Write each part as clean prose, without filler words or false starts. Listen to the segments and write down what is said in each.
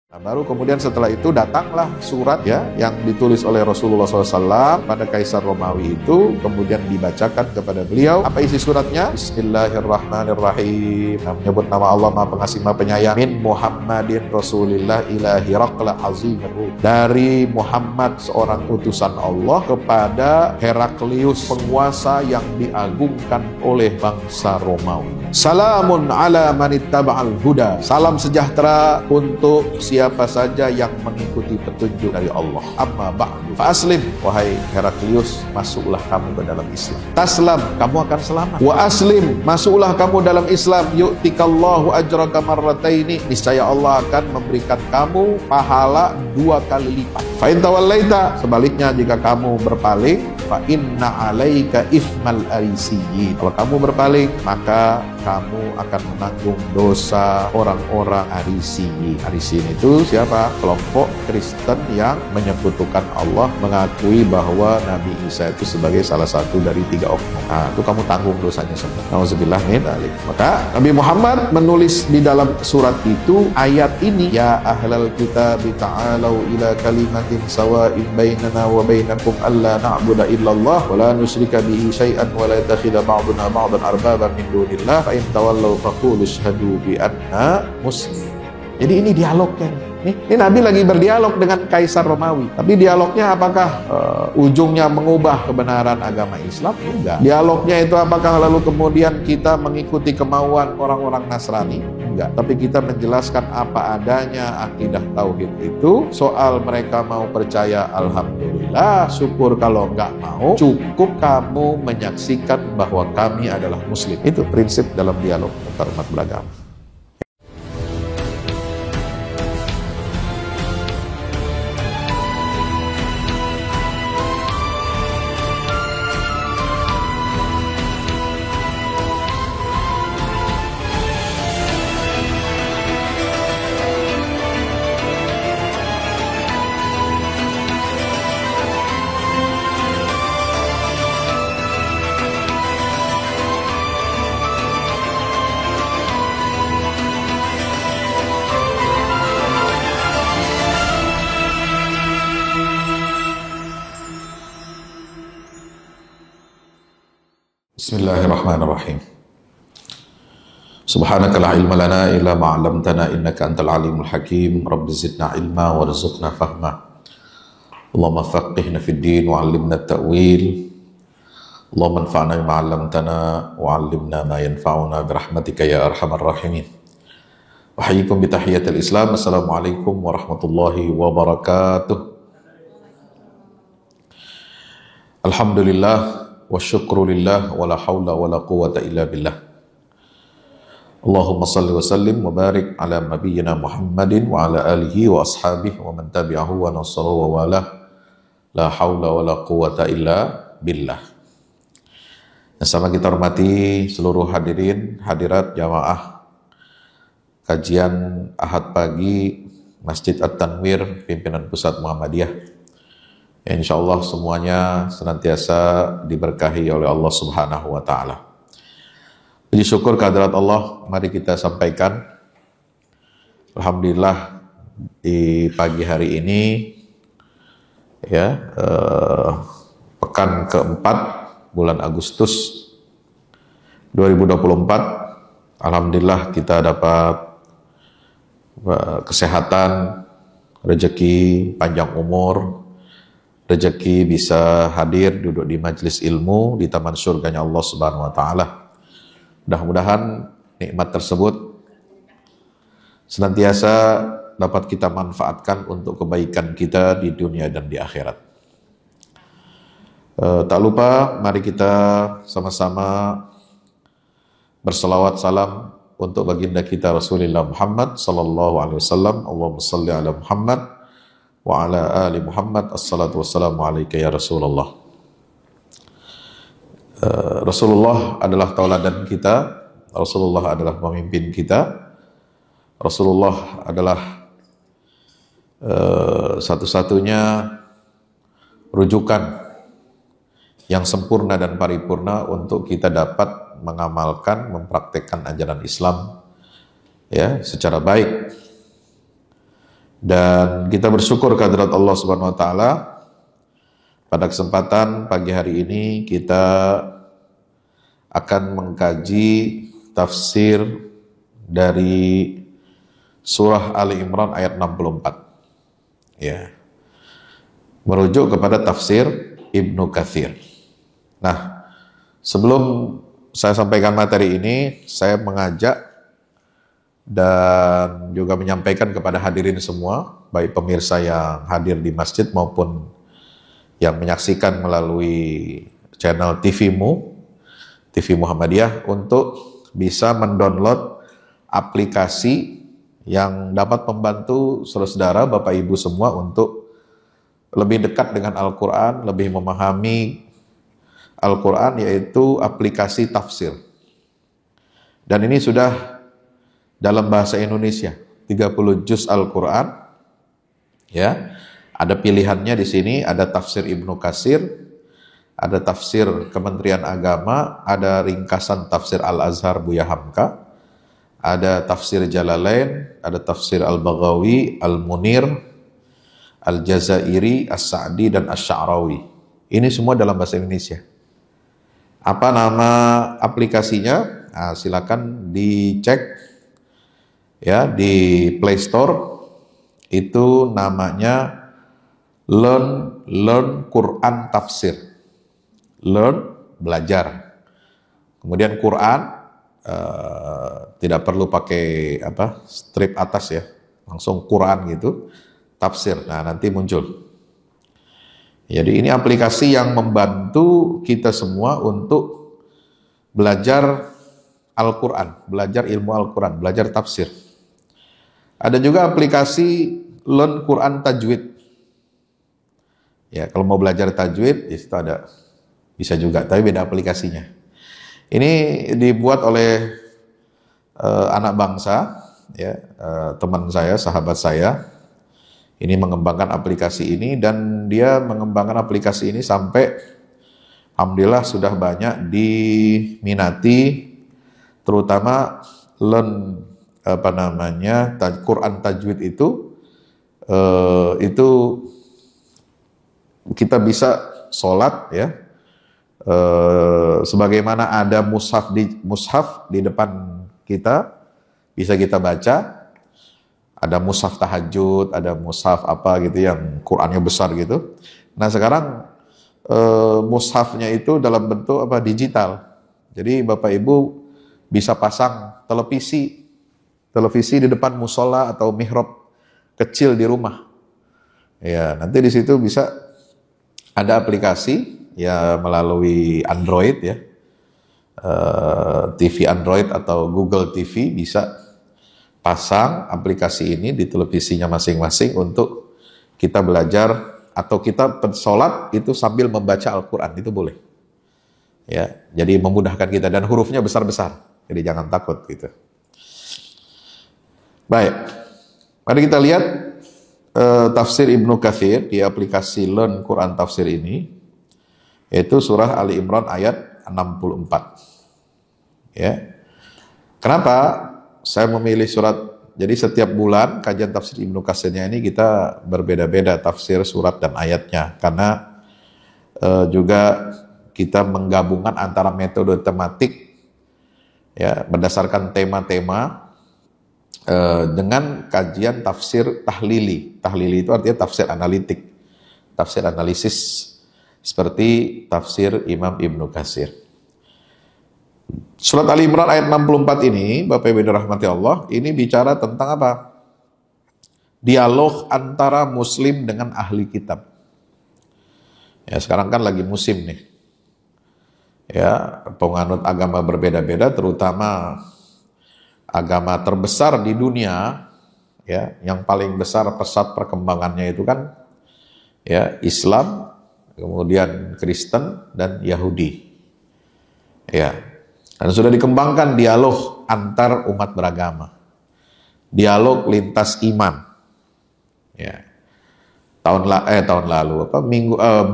Nah, baru kemudian setelah itu datanglah surat ya yang ditulis oleh Rasulullah SAW pada Kaisar Romawi itu, kemudian dibacakan kepada beliau. Apa isi suratnya? Bismillahirrahmanirrahim. Menyebut nama Allah Maha Pengasih Maha Penyayang. Min Muhammadin Rasulillah ila Hiraqla azimir Rum. Dari Muhammad seorang utusan Allah kepada Heraklius, penguasa yang diagungkan oleh bangsa Romawi. Salamun ala manittaba'al huda. Salam sejahtera untuk siapa saja yang mengikuti petunjuk dari Allah. Amma ba'du fa aslim, wahai Heraklius, masuklah kamu ke dalam Islam. Taslam, kamu akan selamat. Wa aslim, masuklah kamu dalam Islam. Yu'tikallahu ajraka marrataini, niscaya Allah akan memberikan kamu pahala 2 kali lipat. Fa in tawallaita, sebaliknya jika kamu berpaling, fa inna alaika ifmal arisiyyin. Kalau kamu berpaling, maka kamu akan menanggung dosa orang-orang Arisiyin. Arisiyin itu siapa? Kelompok Kristen yang menyekutukan Allah, mengakui bahwa Nabi Isa itu sebagai salah satu dari 3 oknum. Nah, itu kamu tanggung dosanya semua. Nauzubillah min dzalik. Maka Nabi Muhammad menulis di dalam surat itu ayat ini, ya ahlal kitab ta'alau ila kalimatin sawa'in bainana wa bainakum alla na'budu illallah wa la nusyrika bihi syai'an wa la yattakhidha ba'duna ba'dan arbaban min dunillah fa in tawallaw faqulu asyhadu bi anna muslimun. Jadi ini dialognya. Ini Nabi lagi berdialog dengan Kaisar Romawi. Tapi dialognya apakah ujungnya mengubah kebenaran agama Islam? Enggak. Dialognya itu apakah lalu kemudian kita mengikuti kemauan orang-orang Nasrani? Enggak. Tapi kita menjelaskan apa adanya akidah tauhid itu. Soal mereka mau percaya, alhamdulillah. Syukur kalau enggak mau, cukup kamu menyaksikan bahwa kami adalah muslim. Itu prinsip dalam dialog antar umat beragama. Bismillahirrahmanirrahim. Subhanaka la ilma lana illa ma 'allamtana innaka antal alimul hakim. Rabbi zidna ilma warzuqna fahma. Allahumma faqihna fid din wa 'allimna at-ta'wil. Allahumma anfa'na bima 'allamtana wa 'allimna ma yanfa'una bi rahmatika ya arhamar rahimin. Wa hayyikum bi tahiyatil Islam. Assalamualaikum warahmatullahi wabarakatuh. Alhamdulillah wa syukrulillah wa la hawla wa la quwata illa billah. Allahumma salli wa sallim wa barik ala nabiyyina Muhammadin wa ala alihi wa ashabihi wa man tabi'ahu wa nasara wa wala. La hawla wa la quwata illa billah. Yang sama kita hormati seluruh hadirin hadirat jamaah kajian Ahad pagi Masjid At-Tanwir pimpinan pusat Muhammadiyah. Ya, insya Allah semuanya senantiasa diberkahi oleh Allah Subhanahu wa Ta'ala. Puji syukur kehadirat Allah, mari kita sampaikan. Alhamdulillah di pagi hari ini, ya, pekan keempat bulan Agustus 2024, alhamdulillah kita dapat kesehatan, rezeki, panjang umur, rezeki bisa hadir duduk di majelis ilmu di taman surganya Allah Subhanahu wa Ta'ala. Mudah-mudahan nikmat tersebut senantiasa dapat kita manfaatkan untuk kebaikan kita di dunia dan di akhirat. Tak lupa mari kita sama-sama berselawat salam untuk baginda kita Rasulullah Muhammad sallallahu alaihi wasallam. Allahumma shalli ala Muhammad wa ala ali Muhammad. Assalatu wassalamu alaika ya Rasulullah. Rasulullah adalah tauladan kita, Rasulullah adalah pemimpin kita, Rasulullah adalah satu-satunya rujukan yang sempurna dan paripurna untuk kita dapat mengamalkan, mempraktekkan ajaran Islam ya secara baik. Dan kita bersyukur kehadirat Allah Subhanahu wa taala, pada kesempatan pagi hari ini kita akan mengkaji tafsir dari surah Ali Imran ayat 64. Ya. Merujuk kepada tafsir Ibnu Katsir. Nah, sebelum saya sampaikan materi ini, saya mengajak dan juga menyampaikan kepada hadirin semua, baik pemirsa yang hadir di masjid maupun yang menyaksikan melalui channel TV-mu, TV Muhammadiyah, untuk bisa mendownload aplikasi yang dapat membantu saudara-saudara, Bapak Ibu semua untuk lebih dekat dengan Al-Quran, lebih memahami Al-Quran, yaitu aplikasi tafsir. Dan ini sudah dalam bahasa Indonesia, 30 juz Al-Quran. Ya, ada pilihannya di sini, ada tafsir Ibnu Katsir, ada tafsir Kementerian Agama, ada ringkasan tafsir Al-Azhar Buya Hamka, ada tafsir Jalalain, ada tafsir Al-Baghawi, Al-Munir, Al-Jazairi, As-Sa'di, dan Asy-Sya'rawi. Ini semua dalam bahasa Indonesia. Apa nama aplikasinya? Nah, silakan dicek ya di Play Store. Itu namanya Learn Quran Tafsir. Learn, belajar. Kemudian Quran, tidak perlu pakai strip atas ya, langsung Quran gitu, tafsir. Nah, nanti muncul. Jadi ini aplikasi yang membantu kita semua untuk belajar Al-Quran, belajar ilmu Al-Quran, belajar tafsir. Ada juga aplikasi Learn Quran Tajwid. Ya, kalau mau belajar tajwid, itu ada, bisa juga, tapi beda aplikasinya. Ini dibuat oleh anak bangsa, ya, teman saya, sahabat saya. Ini mengembangkan aplikasi ini, dan dia mengembangkan aplikasi ini sampai alhamdulillah sudah banyak diminati, terutama Learn Quran Tajwid itu kita bisa sholat ya, sebagaimana ada mushaf di depan kita, bisa kita baca. Ada mushaf tahajud, ada mushaf apa gitu yang Qur'annya besar gitu. Nah, sekarang mushafnya itu dalam bentuk digital. Jadi Bapak Ibu bisa pasang televisi di depan musola atau mihrab kecil di rumah. Ya, nanti di situ bisa ada aplikasi ya melalui Android ya. TV Android atau Google TV bisa pasang aplikasi ini di televisinya masing-masing untuk kita belajar, atau kita sholat itu sambil membaca Al-Quran, itu boleh. Ya, jadi memudahkan kita, dan hurufnya besar-besar, jadi jangan takut gitu. Baik, mari kita lihat tafsir Ibnu Katsir di aplikasi Learn Quran Tafsir ini, yaitu surah Ali Imran ayat 64. Ya, kenapa saya memilih surat? Jadi setiap bulan kajian tafsir Ibnu Katsirnya ini kita berbeda-beda tafsir surat dan ayatnya, karena juga kita menggabungkan antara metode tematik ya, berdasarkan tema-tema dengan kajian tafsir tahlili. Tahlili itu artinya tafsir analitik, tafsir analisis, seperti tafsir Imam Ibnu Katsir. Surat Ali Imran ayat 64 ini, Bapak Ibu dirahmati Allah, ini bicara tentang apa? Dialog antara muslim dengan ahli kitab. Ya, sekarang kan lagi musim nih. Ya, penganut agama berbeda-beda, terutama agama terbesar di dunia, ya, yang paling besar pesat perkembangannya itu kan ya Islam, kemudian Kristen dan Yahudi. Ya. Dan sudah dikembangkan dialog antar umat beragama, dialog lintas iman. Ya,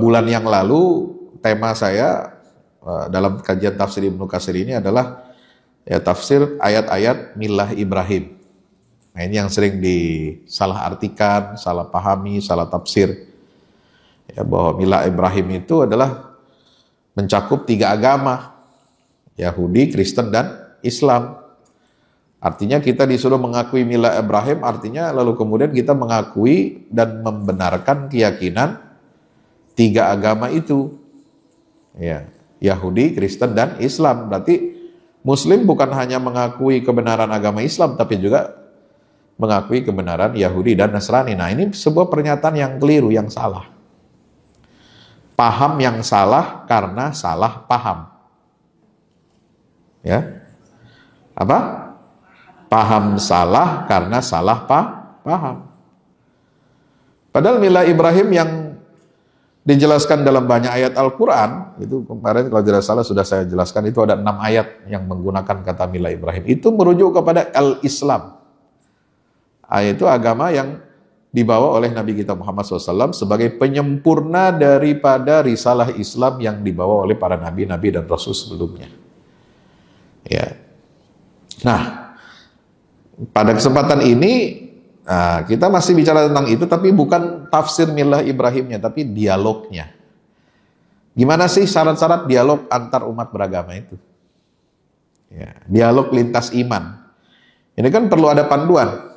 bulan yang lalu tema saya dalam kajian tafsir Ibnu Katsir ini adalah ya tafsir ayat-ayat Millah Ibrahim. Nah, ini yang sering disalahartikan, salah pahami, salah tafsir. Ya, bahwa Millah Ibrahim itu adalah mencakup 3 agama, Yahudi, Kristen, dan Islam. Artinya kita disuruh mengakui Millah Ibrahim, artinya lalu kemudian kita mengakui dan membenarkan keyakinan 3 agama itu. Ya, Yahudi, Kristen, dan Islam. Berarti Muslim bukan hanya mengakui kebenaran agama Islam, tapi juga mengakui kebenaran Yahudi dan Nasrani. Nah, ini sebuah pernyataan yang keliru, yang salah. Paham yang salah karena salah paham. Ya. Apa? Paham salah karena salah paham. Padahal Millah Ibrahim yang dijelaskan dalam banyak ayat Al-Quran, itu kemarin kalau tidak salah sudah saya jelaskan, itu ada 6 ayat yang menggunakan kata Millah Ibrahim. Itu merujuk kepada Al-Islam. Itu agama yang dibawa oleh Nabi kita Muhammad SAW sebagai penyempurna daripada risalah Islam yang dibawa oleh para nabi-nabi dan rasul sebelumnya. Ya. Nah, pada kesempatan ini kita masih bicara tentang itu, tapi bukan tafsir Millah Ibrahimnya, tapi dialognya. Gimana sih syarat-syarat dialog antar umat beragama itu? Ya, dialog lintas iman. Ini kan perlu ada panduan.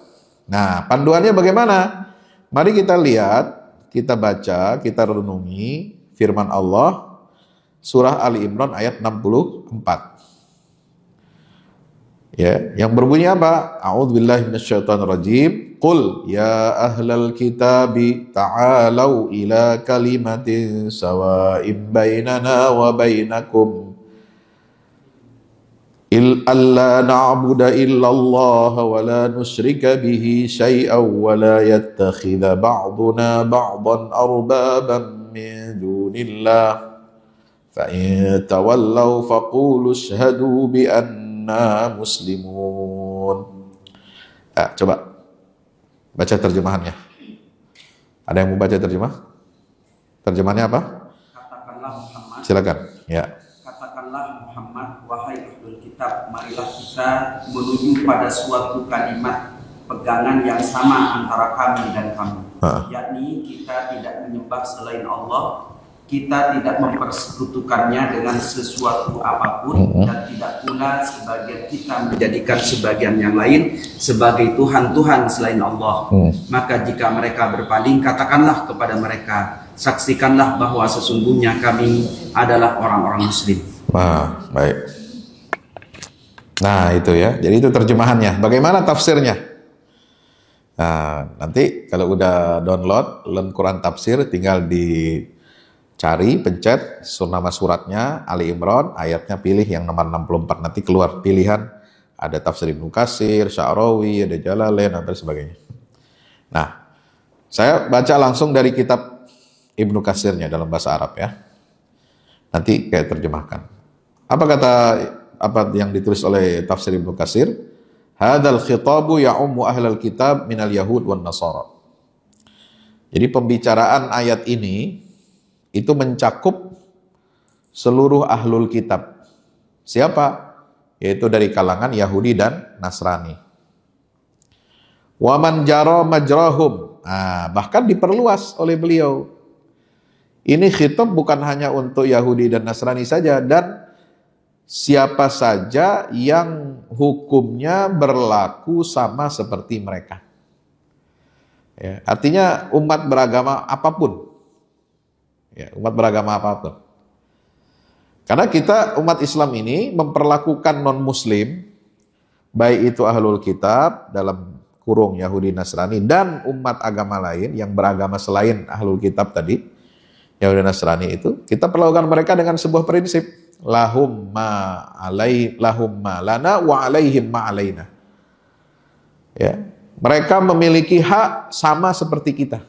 Nah, panduannya bagaimana? Mari kita lihat, kita baca, kita renungi firman Allah surah Ali Imran ayat 64. Ya, yang berbunyi apa? A'udzubillahi minasyaitonirrajim. Qul ya ahlal kitabi ta'alau ila kalimatin sawa'im bainana wa bainakum alla na'budu illallah wa la nusyrika bihi syai'an wa la yattakhidha ba'duna ba'dan arbaban min dunillah fa in tawallaw faqulu ashhadu bi anna muslimun. Coba baca terjemahannya. Ada yang mau baca terjemah? Terjemahannya apa? Katakanlah Muhammad. Silakan. Ya. Katakanlah Muhammad, wahai ahlul kitab, marilah kita menuju pada suatu kalimat pegangan yang sama antara kami dan kamu. Yakni kita tidak menyembah selain Allah, kita tidak mempersekutukannya dengan sesuatu apapun, dan tidak pula sebagian kita menjadikan sebagian yang lain sebagai Tuhan-Tuhan selain Allah. Maka jika mereka berpaling, katakanlah kepada mereka, saksikanlah bahwa sesungguhnya kami adalah orang-orang Muslim. Baik. Nah, itu ya. Jadi itu terjemahannya. Bagaimana tafsirnya? Nah, nanti kalau udah download Learn Quran Tafsir, tinggal dicari, pencet nama suratnya Ali Imran, ayatnya pilih yang nomor 64, nanti keluar pilihan, ada tafsir Ibnu Katsir, Sya'rawi, ada Jalalain, dan sebagainya. Nah, saya baca langsung dari kitab Ibnu Katsirnya dalam bahasa Arab ya. Nanti kayak terjemahkan. Apa yang ditulis oleh tafsir Ibnu Katsir? Hadzal khitabu ya'ummu ahlal kitab minal yahud wan nasara. Jadi pembicaraan ayat ini itu mencakup seluruh ahlul kitab. Siapa? Yaitu dari kalangan Yahudi dan Nasrani. Wa man jara majrahum. Bahkan diperluas oleh beliau. Ini khitab bukan hanya untuk Yahudi dan Nasrani saja, dan siapa saja yang hukumnya berlaku sama seperti mereka. Ya, artinya umat beragama apapun. Ya, umat beragama apapun. Karena kita umat Islam ini memperlakukan non-muslim, baik itu ahlul kitab dalam kurung Yahudi Nasrani dan umat agama lain yang beragama selain ahlul kitab tadi, Yahudi Nasrani itu, kita perlakukan mereka dengan sebuah prinsip, lahum ma lana wa alaihim ma alaina. Ya, mereka memiliki hak sama seperti kita.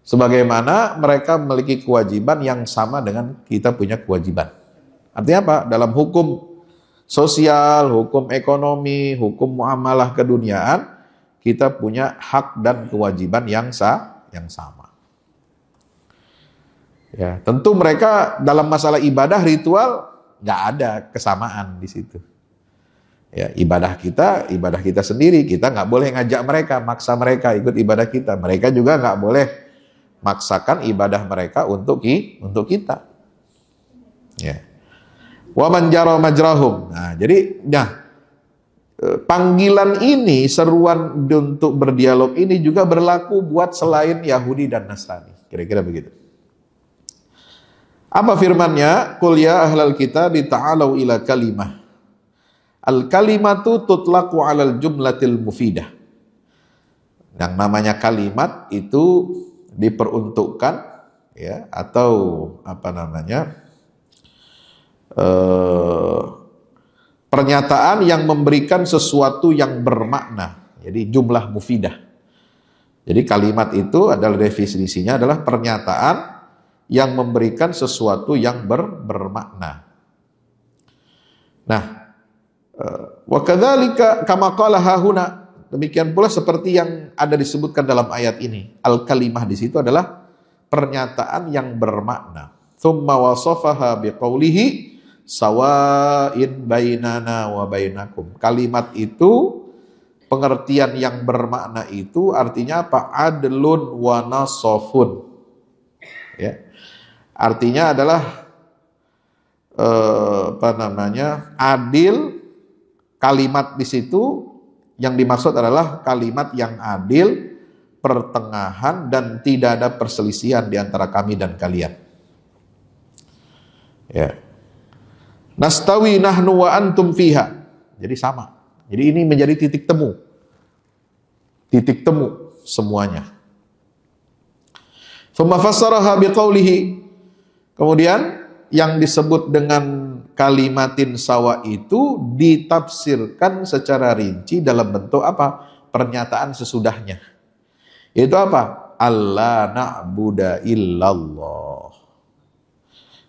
Sebagaimana mereka memiliki kewajiban yang sama dengan kita punya kewajiban. Artinya apa? Dalam hukum sosial, hukum ekonomi, hukum muamalah keduniaan, kita punya hak dan kewajiban yang sama. Ya, tentu mereka dalam masalah ibadah ritual nggak ada kesamaan di situ. Ya, ibadah kita sendiri. Kita nggak boleh ngajak mereka, maksa mereka ikut ibadah kita. Mereka juga nggak boleh maksakan ibadah mereka untuk kita. Ya. Wa man jara majrahum. Nah, jadi panggilan ini, seruan untuk berdialog ini juga berlaku buat selain Yahudi dan Nasrani. Kira-kira begitu. Apa firman-Nya? Qul ya ahlal kitab ta'alu ila kalimah. Al-kalimatu tutlaqu 'alal jumlatil mufidah. Yang namanya kalimat itu diperuntukkan ya, atau pernyataan yang memberikan sesuatu yang bermakna. Jadi jumlah mufidah. Jadi kalimat itu adalah definisinya adalah pernyataan yang memberikan sesuatu yang bermakna. Nah, wa kadzalika kama qala hahuna, demikian pula seperti yang ada disebutkan dalam ayat ini. Al-kalimah di situ adalah pernyataan yang bermakna. Tsumma wasafaha biqaulihi sawa'in bainana wa bainakum. Kalimat itu, pengertian yang bermakna itu artinya apa? Adlun wa nasofun. Ya. Artinya adalah adil. Kalimat di situ yang dimaksud adalah kalimat yang adil, pertengahan, dan tidak ada perselisihan di antara kami dan kalian. Ya. Nastawi nahnu wa antum fiha. Jadi sama. Jadi ini menjadi titik temu. Titik temu semuanya. Tsumma fassaraha biqaulihi. Kemudian yang disebut dengan kalimatin sawa itu ditafsirkan secara rinci dalam bentuk apa? Pernyataan sesudahnya. Itu apa? Allah na'budu illallah.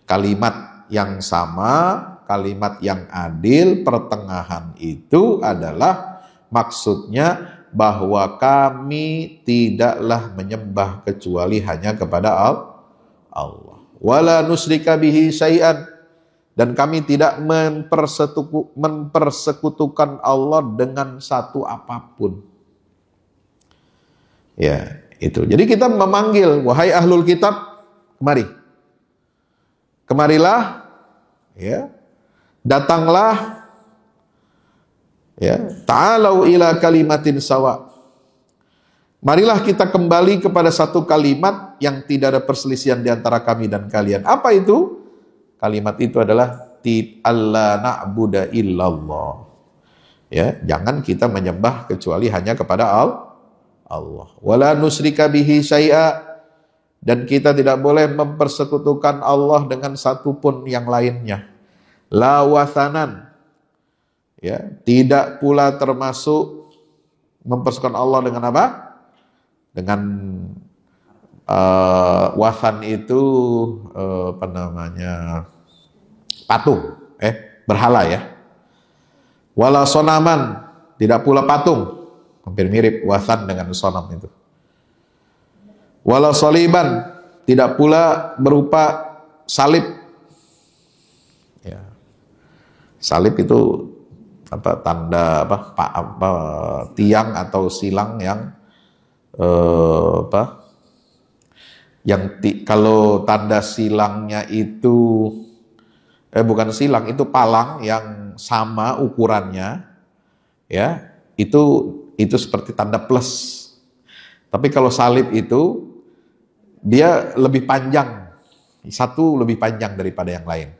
Kalimat yang sama, kalimat yang adil, pertengahan itu adalah maksudnya bahwa kami tidaklah menyembah kecuali hanya kepada Allah. Wala nusyrika bihi syai'an, dan kami tidak mempersekutukan Allah dengan satu apapun. Ya, itu. Jadi kita memanggil, wahai ahlul kitab, kemari. Kemarilah, ya. Datanglah, ya. Ta'alau ila kalimatin sawa. Marilah kita kembali kepada satu kalimat yang tidak ada perselisihan di antara kami dan kalian. Apa itu? Kalimat itu adalah Allah na'budu illallah. Ya, jangan kita menyembah kecuali hanya kepada Allah. Wala nusyrika bihi syai'a, dan kita tidak boleh mempersekutukan Allah dengan satupun yang lainnya. La wathanan, ya, tidak pula termasuk mempersekutukan Allah dengan apa? Dengan wathan itu patung, berhala ya. Wala sonaman, tidak pula patung, hampir mirip wathan dengan sonam itu. Wala soliban, tidak pula berupa salib. Ya. Salib itu tanda tiang atau silang yang kalau tanda silangnya itu bukan silang, itu palang yang sama ukurannya, ya, itu seperti tanda plus. Tapi kalau salib itu dia lebih panjang, satu lebih panjang daripada yang lain.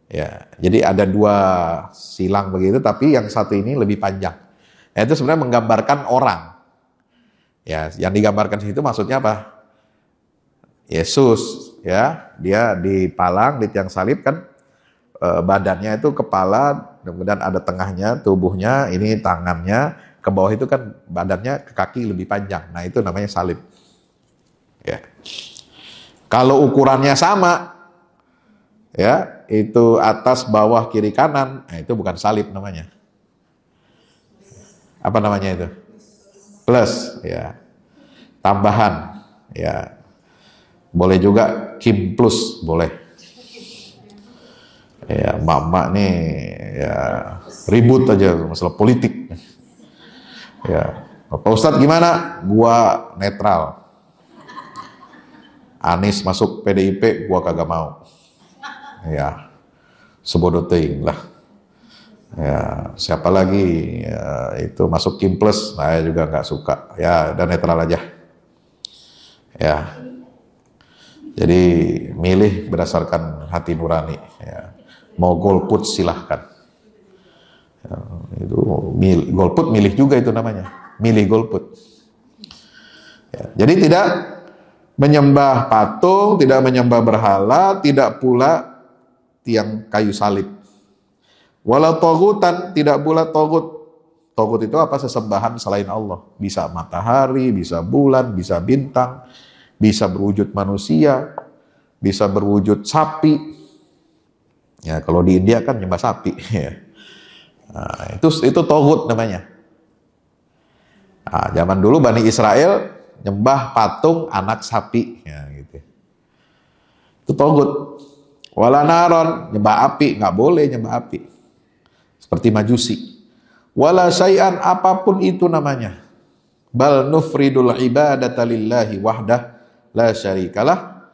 Ya, jadi ada dua silang begitu, tapi yang satu ini lebih panjang. Nah, itu sebenarnya menggambarkan orang. Ya, yang digambarkan di situ maksudnya apa? Yesus, ya, dia dipalang di tiang salib kan, badannya itu kepala, kemudian ada tengahnya, tubuhnya, ini tangannya, ke bawah itu kan badannya ke kaki lebih panjang. Nah, itu namanya salib. Ya. Kalau ukurannya sama, ya, itu atas, bawah, kiri, kanan, nah itu bukan salib namanya. Apa namanya itu? Plus, ya. Tambahan, ya. Boleh juga Kim Plus, boleh. Ya, mama nih Ya, ribut aja masalah politik. Ya, Pak Ustadz gimana? Gua netral. Anies masuk PDIP, gua kagak mau. Ya, sebodoh teuing lah. Ya, siapa lagi ya, itu masuk Kim Plus, saya juga nggak suka. Ya, dan netral aja. Ya, jadi milih berdasarkan hati nurani. Ya. Mau golput silahkan. Ya, itu golput milih juga itu namanya, milih golput. Ya, jadi tidak menyembah patung, tidak menyembah berhala, tidak pula tiang kayu salib. Walau togutan, tidak pula togut. Togut itu apa? Sesembahan selain Allah. Bisa matahari, bisa bulan, bisa bintang, bisa berwujud manusia, bisa berwujud sapi. Ya, kalau di India kan nyembah sapi. Nah, itu togut namanya. Nah, zaman dulu Bani Israel nyembah patung anak sapi. Ya, gitu. Itu togut. Wala naron, nyembah api, nggak boleh nyembah api. Seperti majusi. Wala syai'an, apapun itu namanya. Bal nufridul ibadata lillahi wahdah la syarikalah.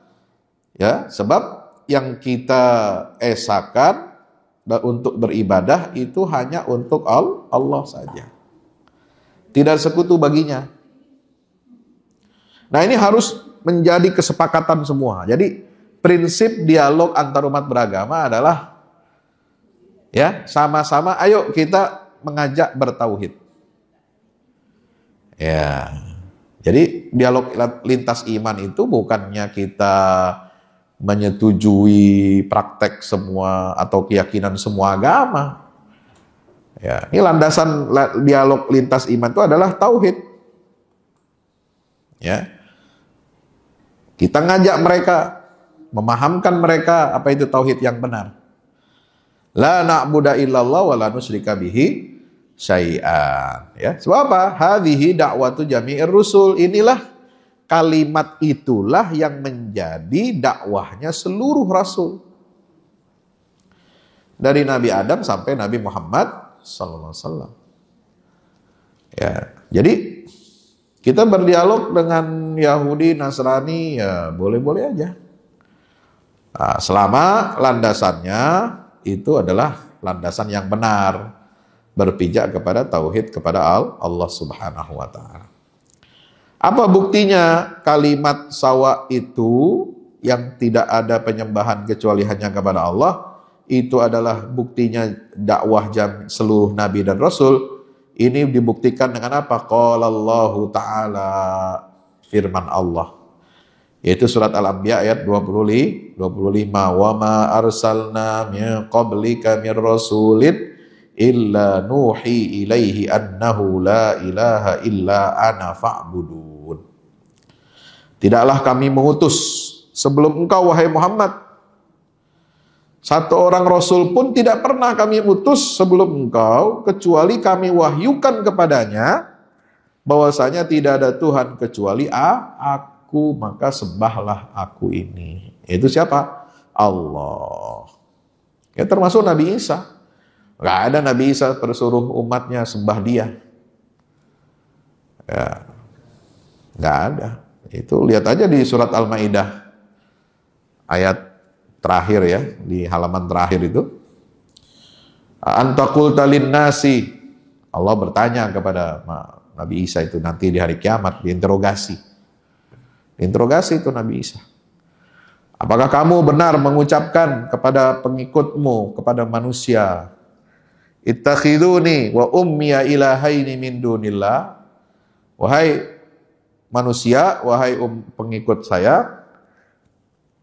Ya, sebab yang kita esakan untuk beribadah itu hanya untuk Allah saja. Tidak sekutu baginya. Nah, ini harus menjadi kesepakatan semua. Jadi prinsip dialog antar umat beragama adalah ya, sama-sama ayo kita mengajak bertauhid. Ya. Jadi dialog lintas iman itu bukannya kita menyetujui praktek semua atau keyakinan semua agama. Ya, ini landasan dialog lintas iman itu adalah tauhid. Ya. Kita ngajak mereka, memahamkan mereka apa itu tauhid yang benar. La na'budu illallah wa la nusyrika bihi syai'an. Ya, sebab apa? Hadhihi da'watu jami'ir rusul. Inilah kalimat itulah yang menjadi dakwahnya seluruh rasul. Dari Nabi Adam sampai Nabi Muhammad sallallahu alaihi wasallam. Ya, jadi kita berdialog dengan Yahudi, Nasrani ya boleh-boleh aja. Nah, selama landasannya itu adalah landasan yang benar, berpijak kepada tauhid kepada Allah Subhanahu wa taala. Apa buktinya kalimat sawa itu yang tidak ada penyembahan kecuali hanya kepada Allah? Itu adalah buktinya dakwah seluruh nabi dan rasul. Ini dibuktikan dengan apa? Qala Allahu taala, firman Allah. Yaitu surat Al-Anbiya ayat 25. Wa ma arsalna min qablika min rasulin illa nuhi ilaihi annahu la ilaha illa ana fa'budun. Tidaklah kami mengutus sebelum engkau wahai Muhammad satu orang rasul pun tidak pernah kami utus sebelum engkau kecuali kami wahyukan kepadanya bahwasanya tidak ada Tuhan kecuali aku, maka sembahlah aku ini. Itu siapa? Allah. Ya, termasuk Nabi Isa. Gak ada Nabi Isa bersuruh umatnya sembah dia. Ya, gak ada. Itu lihat aja di surat Al-Maidah ayat terakhir ya, di halaman terakhir itu. Anta qulta lin-nasi, Allah bertanya kepada Nabi Isa itu nanti di hari kiamat, diinterogasi. Diinterogasi itu Nabi Isa. Apakah kamu benar mengucapkan kepada pengikutmu, kepada manusia, ittakhiduni wa ummiya ilahaini min dunillah, wahai manusia, wahai pengikut saya,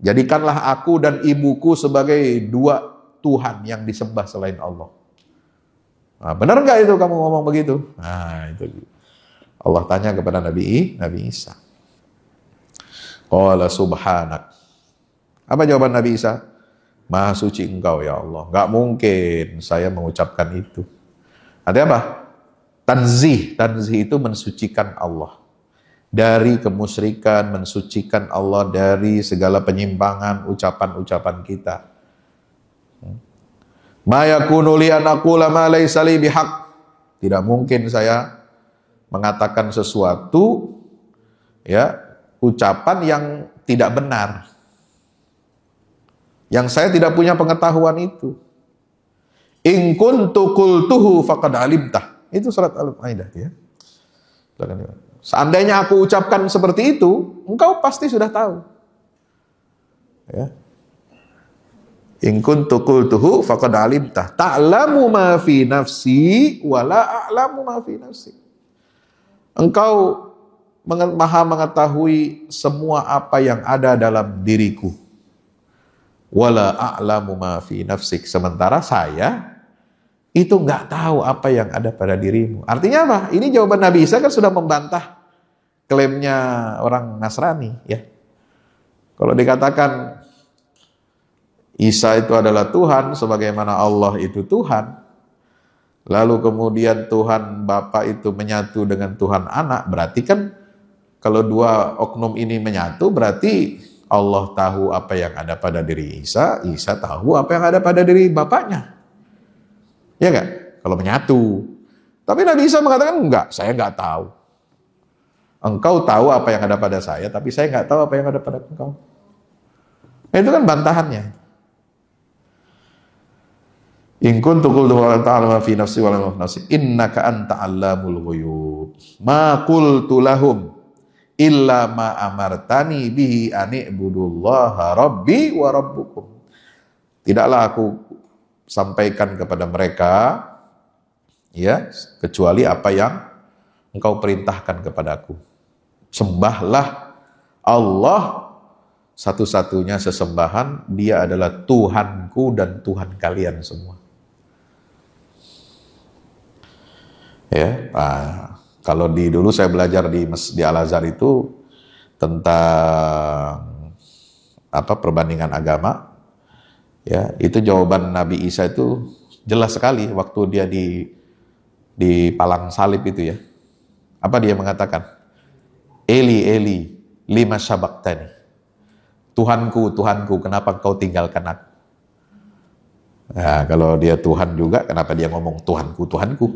jadikanlah aku dan ibuku sebagai dua Tuhan yang disembah selain Allah. Nah, benar nggak itu kamu ngomong begitu? Nah, itu Allah tanya kepada Nabi Isa. Qala subhanak. Apa jawaban Nabi Isa? Maha suci engkau ya Allah. Nggak mungkin saya mengucapkan itu. Artinya apa? Tanzih itu mensucikan Allah dari kemusyrikan, mensucikan Allah dari segala penyimpangan ucapan-ucapan kita. Ma yakunu li an aqula ma laysa li bihaq. Tidak mungkin saya mengatakan sesuatu, ya, ucapan yang tidak benar, yang saya tidak punya pengetahuan itu. In kuntu qultuhu faqad alimtah. Itu surat Al-Maidah, ya. Seandainya aku ucapkan seperti itu, engkau pasti sudah tahu. Ya. In kuntu qultuhu faqad alimtah. Ta'lamu ma fi nafsi wa la a'lamu ma fi nafsi. Engkau maha mengetahui semua apa yang ada dalam diriku. Wala a'lamu ma fi nafsik. Sementara saya itu nggak tahu apa yang ada pada dirimu. Artinya apa? Ini jawaban Nabi Isa kan sudah membantah klaimnya orang Nasrani, ya. Kalau dikatakan Isa itu adalah Tuhan, sebagaimana Allah itu Tuhan, lalu kemudian Tuhan Bapa itu menyatu dengan Tuhan Anak, berarti kan kalau dua oknum ini menyatu, berarti Allah tahu apa yang ada pada diri Isa, Isa tahu apa yang ada pada diri Bapaknya. Ya enggak? Kalau menyatu. Tapi Nabi Isa mengatakan, enggak, saya enggak tahu. Engkau tahu apa yang ada pada saya, tapi saya enggak tahu apa yang ada pada engkau. Nah, itu kan bantahannya. In kuntu qultu wa ta'lamu fi nafsi wa la nafsi innaka anta 'allamul ghuyub. Ma qultu lahum illa ma amartani bihi an i'budullaha rabbi wa rabbukum. Tidaklah aku sampaikan kepada mereka, ya, kecuali apa yang engkau perintahkan kepadaku. Sembahlah Allah satu-satunya sesembahan, dia adalah Tuhanku dan Tuhan kalian semua. Ya, kalau dulu saya belajar di Al-Azhar itu tentang perbandingan agama. Ya, itu jawaban Nabi Isa itu jelas sekali waktu dia di palang salib itu, ya. Apa dia mengatakan? Eli, Eli, lima sabaktani. Tuhanku, Tuhanku, kenapa engkau tinggalkan aku? Nah, kalau dia Tuhan juga, kenapa dia ngomong Tuhanku, Tuhanku?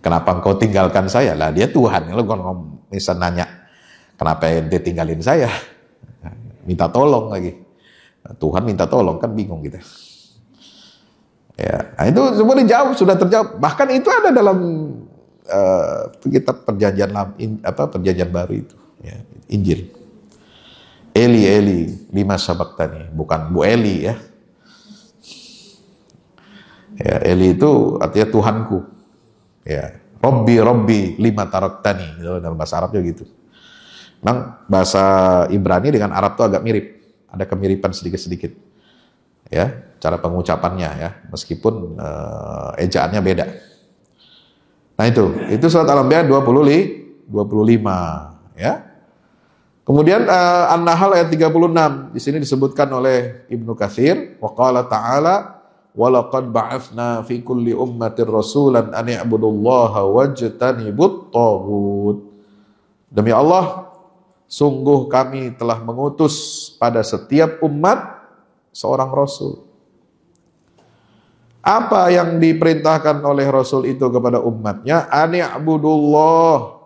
Kenapa engkau tinggalkan saya? Lah dia Tuhan. Lo misal nanya, kenapa dia tinggalin saya? Minta tolong lagi. Tuhan minta tolong, kan bingung kita. Ya, nah itu semua dijawab, sudah terjawab. Bahkan itu ada dalam kitab perjanjian perjanjian baru itu, ya, Injil. Eli, Eli, lima sabaktani, bukan Bu Eli, ya. Ya, Eli itu artinya Tuhanku. Ya, Robbi, Robbi, lima taraktani, dalam bahasa Arabnya gitu. Memang bahasa Ibrani dengan Arab itu agak mirip. Ada kemiripan sedikit-sedikit, ya, cara pengucapannya, ya, meskipun ejaannya beda. Nah itu surat Al-Anbiya 25, ya. Kemudian An-Nahl ayat 36, di sini disebutkan oleh Ibnu Katsir, wa qala ta'ala wa laqad ba'atsna fi kulli ummatin rasulan an i'budullaha wajtanibut taghut. Demi Allah, sungguh kami telah mengutus pada setiap umat seorang rasul. Apa yang diperintahkan oleh rasul itu kepada umatnya? Ani'budullah,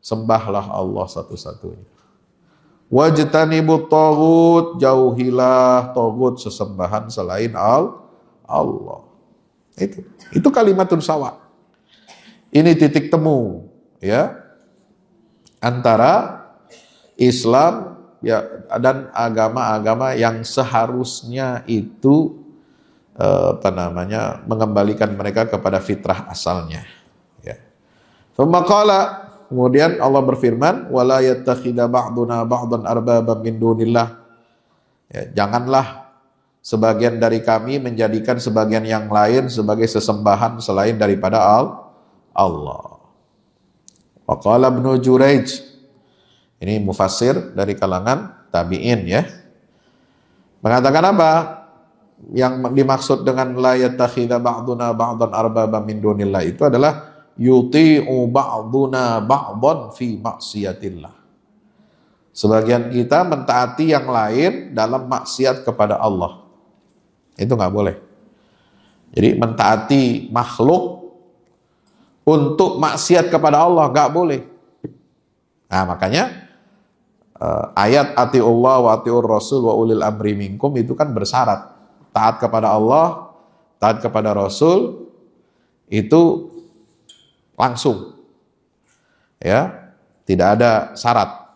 sembahlah Allah satu-satunya. Wajtanibut taghut, jauhilah taghut, sesembahan selain Allah. Itu kalimatun sawa. Ini titik temu, ya, antara Islam, ya, dan agama-agama yang seharusnya itu mengembalikan mereka kepada fitrah asalnya, ya. Kemudian Allah berfirman, wala yattakhidha ba'duna ba'dan arbaban min dunillah. Ya, janganlah sebagian dari kami menjadikan sebagian yang lain sebagai sesembahan selain daripada Allah. Wa qala Ibnu Juraij, ini mufassir dari kalangan tabi'in, ya, mengatakan apa? Yang dimaksud dengan la yattakhidha ba'duna ba'dan arbaban min dunillah itu adalah yuti'u ba'duna ba'dan fi maksiatillah. Sebagian kita mentaati yang lain dalam maksiat kepada Allah. Itu nggak boleh. Jadi mentaati makhluk untuk maksiat kepada Allah nggak boleh. Nah makanya ayat atiullah wa atiur rasul wa ulil amri minkum itu kan bersyarat. Taat kepada Allah, taat kepada Rasul itu langsung. Ya, tidak ada syarat.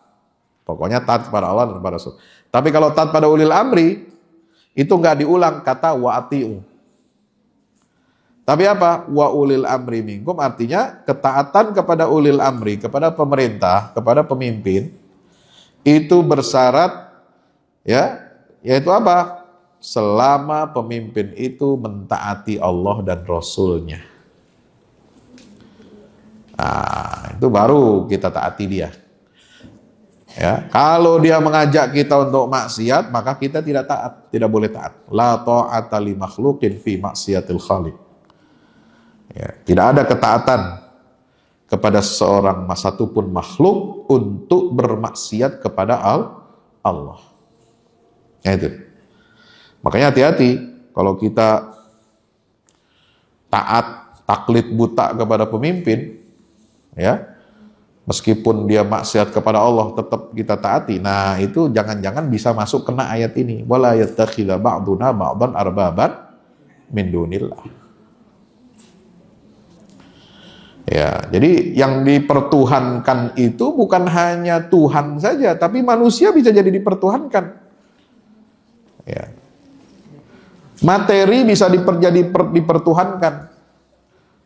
Pokoknya taat kepada Allah dan kepada Rasul. Tapi kalau taat pada ulil amri itu nggak diulang kata wa atiu. Tapi apa? Wa ulil amri minkum artinya ketaatan kepada ulil amri, kepada pemerintah, kepada pemimpin itu bersyarat ya, yaitu apa? Selama pemimpin itu mentaati Allah dan Rasul-Nya. Nah, itu baru kita taati dia. Ya, kalau dia mengajak kita untuk maksiat, maka kita tidak taat, tidak boleh taat. La ta'ata li makhluqin fi maksiatil khaliq. Ya, tidak ada ketaatan kepada seorang satupun makhluk untuk bermaksiat kepada Allah. Ya itu. Makanya hati-hati kalau kita taat, taklid buta kepada pemimpin, ya, meskipun dia maksiat kepada Allah tetap kita taati. Nah itu jangan-jangan bisa masuk kena ayat ini. Wala yattakhidha ba'duna ba'dan arbaban min dunillah. Ya, jadi yang dipertuhankan itu bukan hanya Tuhan saja, tapi manusia bisa jadi dipertuhankan. Ya. Materi bisa dipertuhankan.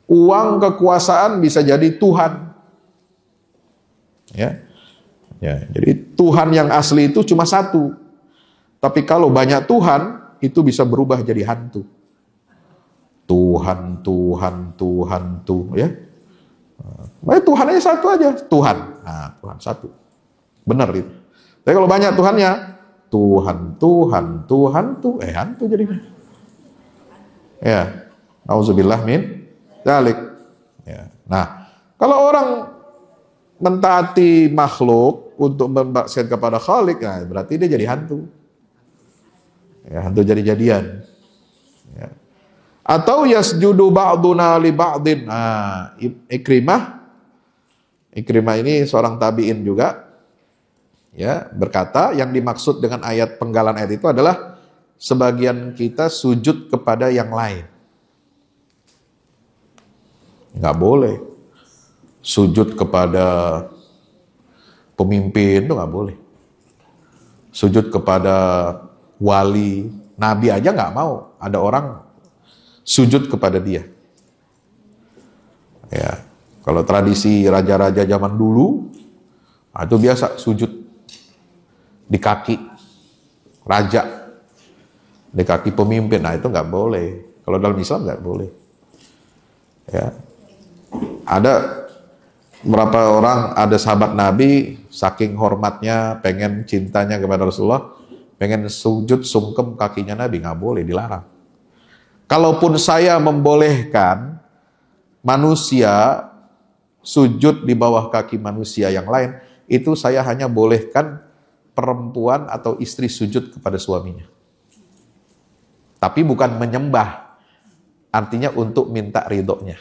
Uang, kekuasaan bisa jadi Tuhan. Ya. Ya, jadi Tuhan yang asli itu cuma satu. Tapi kalau banyak Tuhan, itu bisa berubah jadi hantu. Tuhan, ya. Tuhan aja satu aja, Tuhan. Nah, Tuhan satu. Benar itu. Tapi kalau banyak Tuhannya, Tuhan, hantu jadinya. Ya. Nauzubillah min dzalik. Ya. Nah, kalau orang mentaati makhluk untuk bermaksiat kepada Khalik, nah berarti dia jadi hantu. Ya, hantu jadi-jadian. Ya. Atau yasjudu ba'duna li ba'din. Nah, Ikrimah ini seorang tabi'in juga, ya, berkata yang dimaksud dengan ayat penggalan ayat itu adalah sebagian kita sujud kepada yang lain. Nggak boleh. Sujud kepada pemimpin itu nggak boleh. Sujud kepada wali, nabi aja nggak mau. Ada orang sujud kepada dia. Ya, kalau tradisi raja-raja zaman dulu, itu biasa sujud di kaki raja, di kaki pemimpin. Nah itu nggak boleh. Kalau dalam Islam nggak boleh. Ya, ada berapa orang, ada sahabat Nabi, saking hormatnya, pengen cintanya kepada Rasulullah, pengen sujud sungkem kakinya Nabi, nggak boleh, dilarang. Kalaupun saya membolehkan manusia sujud di bawah kaki manusia yang lain, itu saya hanya bolehkan perempuan atau istri sujud kepada suaminya. Tapi bukan menyembah, artinya untuk minta ridhonya.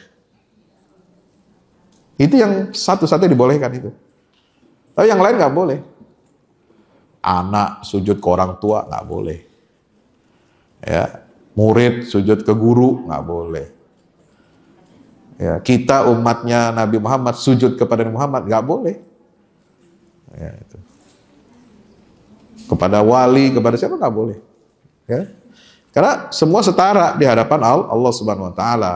Itu yang satu-satunya dibolehkan itu. Tapi yang lain nggak boleh. Anak sujud ke orang tua nggak boleh. Ya, murid sujud ke guru nggak boleh. Ya, kita umatnya Nabi Muhammad sujud kepada Nabi Muhammad nggak boleh. Ya, itu. Kepada wali, kepada siapa nggak boleh. Ya. Karena semua setara di hadapan Allah Subhanahu Wa Taala.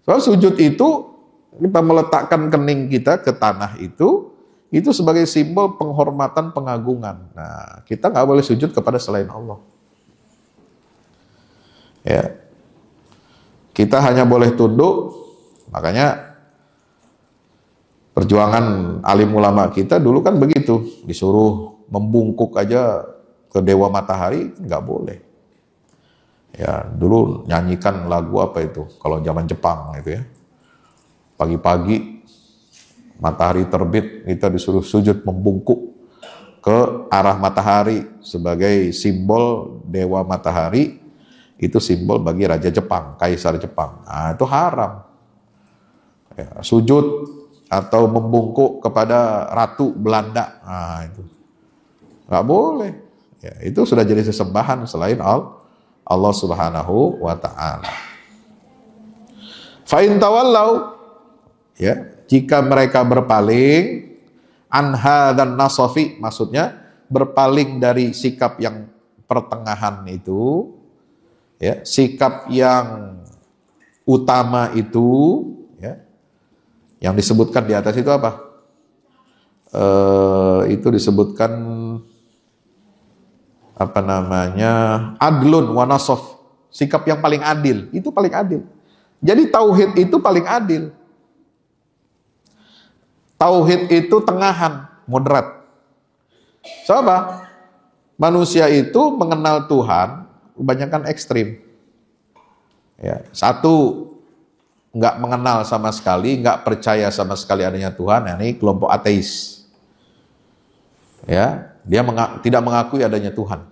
Soal sujud itu, kita meletakkan kening kita ke tanah itu sebagai simbol penghormatan, pengagungan. Nah, kita nggak boleh sujud kepada selain Allah. Ya, kita hanya boleh tunduk. Makanya perjuangan alim ulama kita dulu kan begitu, disuruh membungkuk aja ke dewa matahari nggak boleh. Ya, dulu nyanyikan lagu apa itu? Kalau zaman Jepang itu ya. Pagi-pagi matahari terbit, kita disuruh sujud membungkuk ke arah matahari sebagai simbol dewa matahari Itu simbol bagi Raja Jepang, Kaisar Jepang. Nah, itu haram. Ya, sujud atau membungkuk kepada Ratu Belanda. Nah, itu nggak boleh. Ya, itu sudah jadi sesembahan selain Allah Subhanahu wa Ta'ala. Fa in tawallau, ya, jika mereka berpaling, anha dan nasofi, maksudnya berpaling dari sikap yang pertengahan itu, ya, sikap yang utama itu, ya, yang disebutkan di atas itu apa? Itu disebutkan apa namanya? Adlun wa nasof, sikap yang paling adil, itu paling adil. Jadi tauhid itu paling adil. Tauhid itu tengahan, moderat. Coba, manusia itu mengenal Tuhan kebanyakan ekstrim. Ya, satu, nggak mengenal sama sekali, nggak percaya sama sekali adanya Tuhan. Nah, ini kelompok ateis. Ya, dia tidak mengakui adanya Tuhan.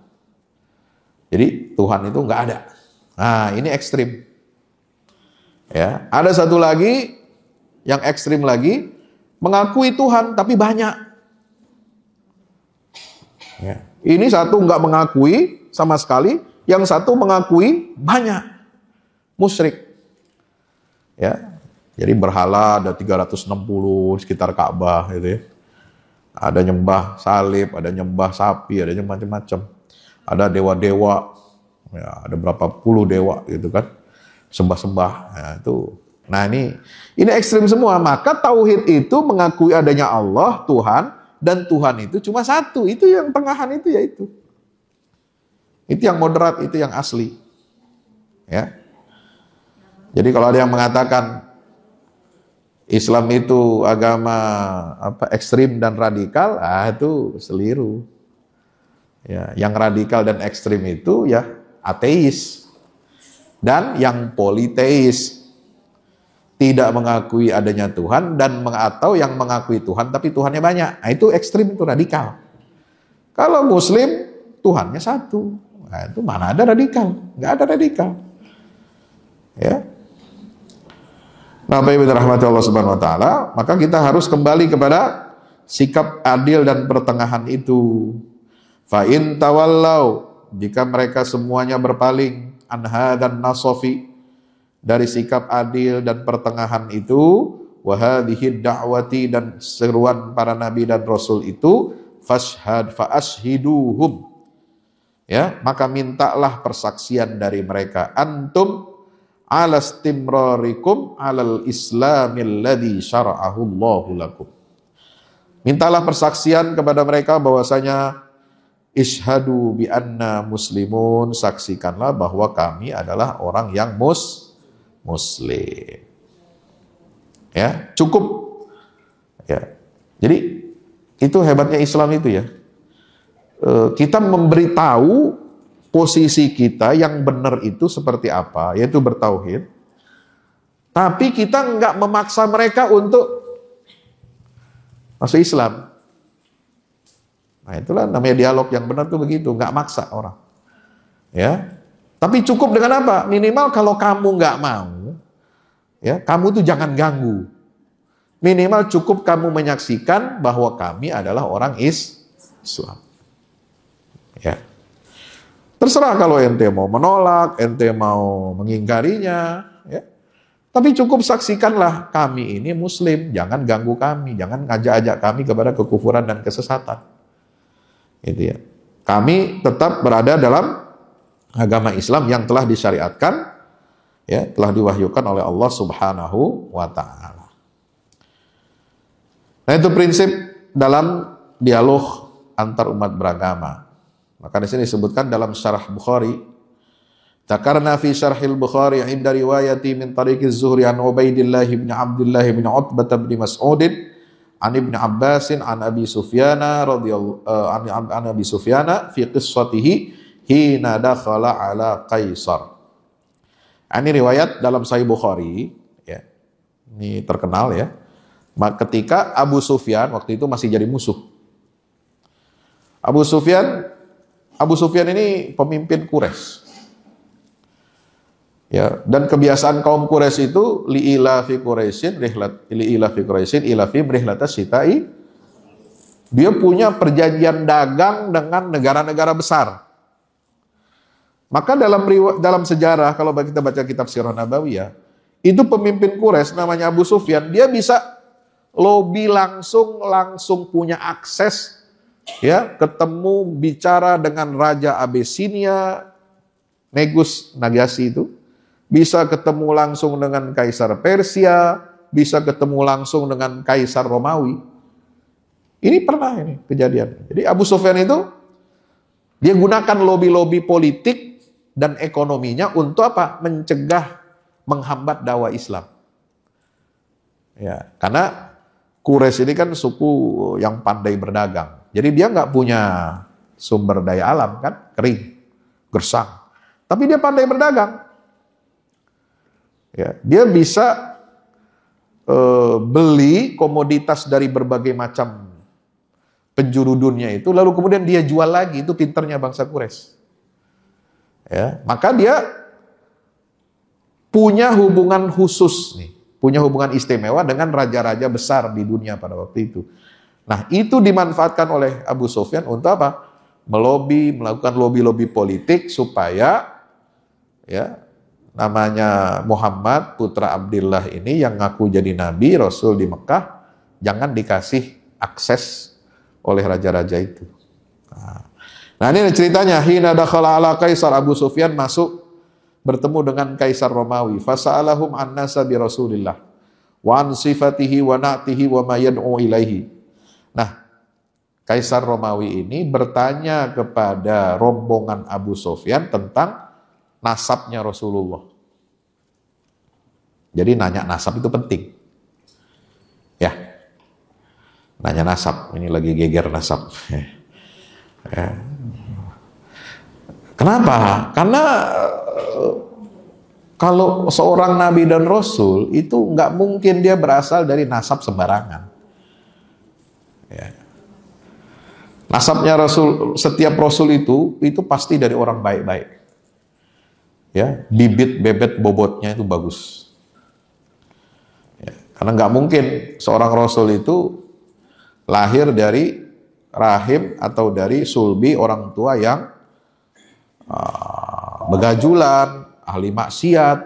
Jadi Tuhan itu nggak ada. Nah, ini ekstrim. Ya, ada satu lagi yang ekstrim lagi, mengakui Tuhan tapi banyak. Ya. Ini satu nggak mengakui sama sekali, yang satu mengakui banyak. Musyrik. Ya. Jadi berhala ada 360 sekitar Ka'bah gitu ya. Ada nyembah salib, ada nyembah sapi, ada macam-macam. Ada dewa-dewa. Ya, ada berapa puluh dewa gitu kan. Sembah-sembah. Ya, itu. Nah, ini ekstrim semua. Maka tauhid itu mengakui adanya Allah, Tuhan, dan Tuhan itu cuma satu. Itu yang tengahan itu, ya itu. Itu yang moderat, itu yang asli. Ya. Jadi kalau ada yang mengatakan Islam itu agama ekstrim dan radikal, itu seliru. Ya, yang radikal dan ekstrim itu ya ateis. Dan yang politeis, tidak mengakui adanya Tuhan dan atau yang mengakui Tuhan tapi Tuhannya banyak. Nah, itu ekstrim, itu radikal. Kalau Muslim Tuhannya satu. Nah, itu mana ada radikal? Nggak ada radikal. Ya. Nah, Bapak Ibu rahmati Allah Subhanahu wa taala, maka kita harus kembali kepada sikap adil dan pertengahan itu. Fa in tawallau, jika mereka semuanya berpaling, anha dan nasofi, dari sikap adil dan pertengahan itu, wa hadhihi da'wati, dan seruan para nabi dan rasul itu, fashhad fa ashhiduhum, ya, maka mintalah persaksian dari mereka, antum ala istimrarikum alal islamil ladzi syara'ahu Allahu lakum. Mintalah persaksian kepada mereka bahwasanya ishadu bi anna muslimun, saksikanlah bahwa kami adalah orang yang muslim. Ya, cukup. Ya. Jadi itu hebatnya Islam itu ya. Kita memberitahu posisi kita yang benar itu seperti apa, yaitu bertauhid. Tapi kita enggak memaksa mereka untuk masuk Islam. Nah, itulah namanya dialog yang benar tuh begitu, enggak maksa orang. Ya. Tapi cukup dengan apa? Minimal kalau kamu enggak mau, ya, kamu tuh jangan ganggu. Minimal cukup kamu menyaksikan bahwa kami adalah orang Islam. Ya. Terserah kalau ente mau menolak, ente mau mengingkarinya, ya. Tapi cukup saksikanlah kami ini muslim, jangan ganggu kami, jangan ngajak-ajak kami kepada kekufuran dan kesesatan. Gitu ya. Kami tetap berada dalam agama Islam yang telah disyariatkan, ya, telah diwahyukan oleh Allah Subhanahu wa taala. Nah, itu prinsip dalam dialog antar umat beragama. Maka di sini disebutkan dalam syarah Bukhari, Takarna fi syarhil Bukhari inda riwayati min tariqi Zuhri an Ubaidillah bin Abdullah bin Utbah bin Mas'ud an Ibn Abbasin an Abi Sufyana radhiyallahu an Abi Sufyana fi qissatihi hina dakhala ala Qaisar. Ini riwayat dalam Sahih Bukhari, ya. Ini terkenal ya. Ketika Abu Sufyan waktu itu masih jadi musuh. Abu Sufyan ini pemimpin Quraisy. Ya, dan kebiasaan kaum Quraisy itu li'ilafi Quraisyin ilafi rihlatas syita'i. Dia punya perjanjian dagang dengan negara-negara besar. Maka dalam sejarah, kalau kita baca kitab Sirah Nabawiyah, itu pemimpin Quraisy namanya Abu Sufyan, dia bisa lobby langsung punya akses, ya, ketemu bicara dengan Raja Abyssinia, Negus Nagasi itu, bisa ketemu langsung dengan Kaisar Persia, bisa ketemu langsung dengan Kaisar Romawi. Ini pernah ini kejadian. Jadi Abu Sufyan itu dia gunakan lobby-lobby politik dan ekonominya untuk apa? Mencegah, menghambat dakwah Islam. Ya, karena Quraisy ini kan suku yang pandai berdagang. Jadi dia nggak punya sumber daya alam kan, kering, gersang. Tapi dia pandai berdagang. Ya, dia bisa beli komoditas dari berbagai macam penjuru dunia itu, lalu kemudian dia jual lagi. Itu pinternya bangsa Quraisy. Ya, maka dia punya hubungan khusus nih, punya hubungan istimewa dengan raja-raja besar di dunia pada waktu itu. Nah, itu dimanfaatkan oleh Abu Sufyan untuk apa? Melakukan lobby-lobby politik supaya ya namanya Muhammad putra Abdullah ini yang ngaku jadi nabi rasul di Mekah jangan dikasih akses oleh raja-raja itu. Nah ini ceritanya, hina dakhala ala Kaisar, Abu Sufyan masuk bertemu dengan Kaisar Romawi. Fasa'alahum an nasabi Rasulillah wa an sifatihi wa na'tihi wa ma yad'u ilaihi. Nah, Kaisar Romawi ini bertanya kepada rombongan Abu Sufyan tentang nasabnya Rasulullah. Jadi nanya nasab itu penting. Ya. Nanya nasab, ini lagi geger nasab. Ya. Kenapa? Karena kalau seorang nabi dan rasul itu nggak mungkin dia berasal dari nasab sembarangan. Ya. Nasabnya rasul, setiap rasul itu pasti dari orang baik-baik. Ya, bibit bebet bobotnya itu bagus. Ya. Karena nggak mungkin seorang rasul itu lahir dari rahim atau dari sulbi orang tua yang begajulan, ahli maksiat,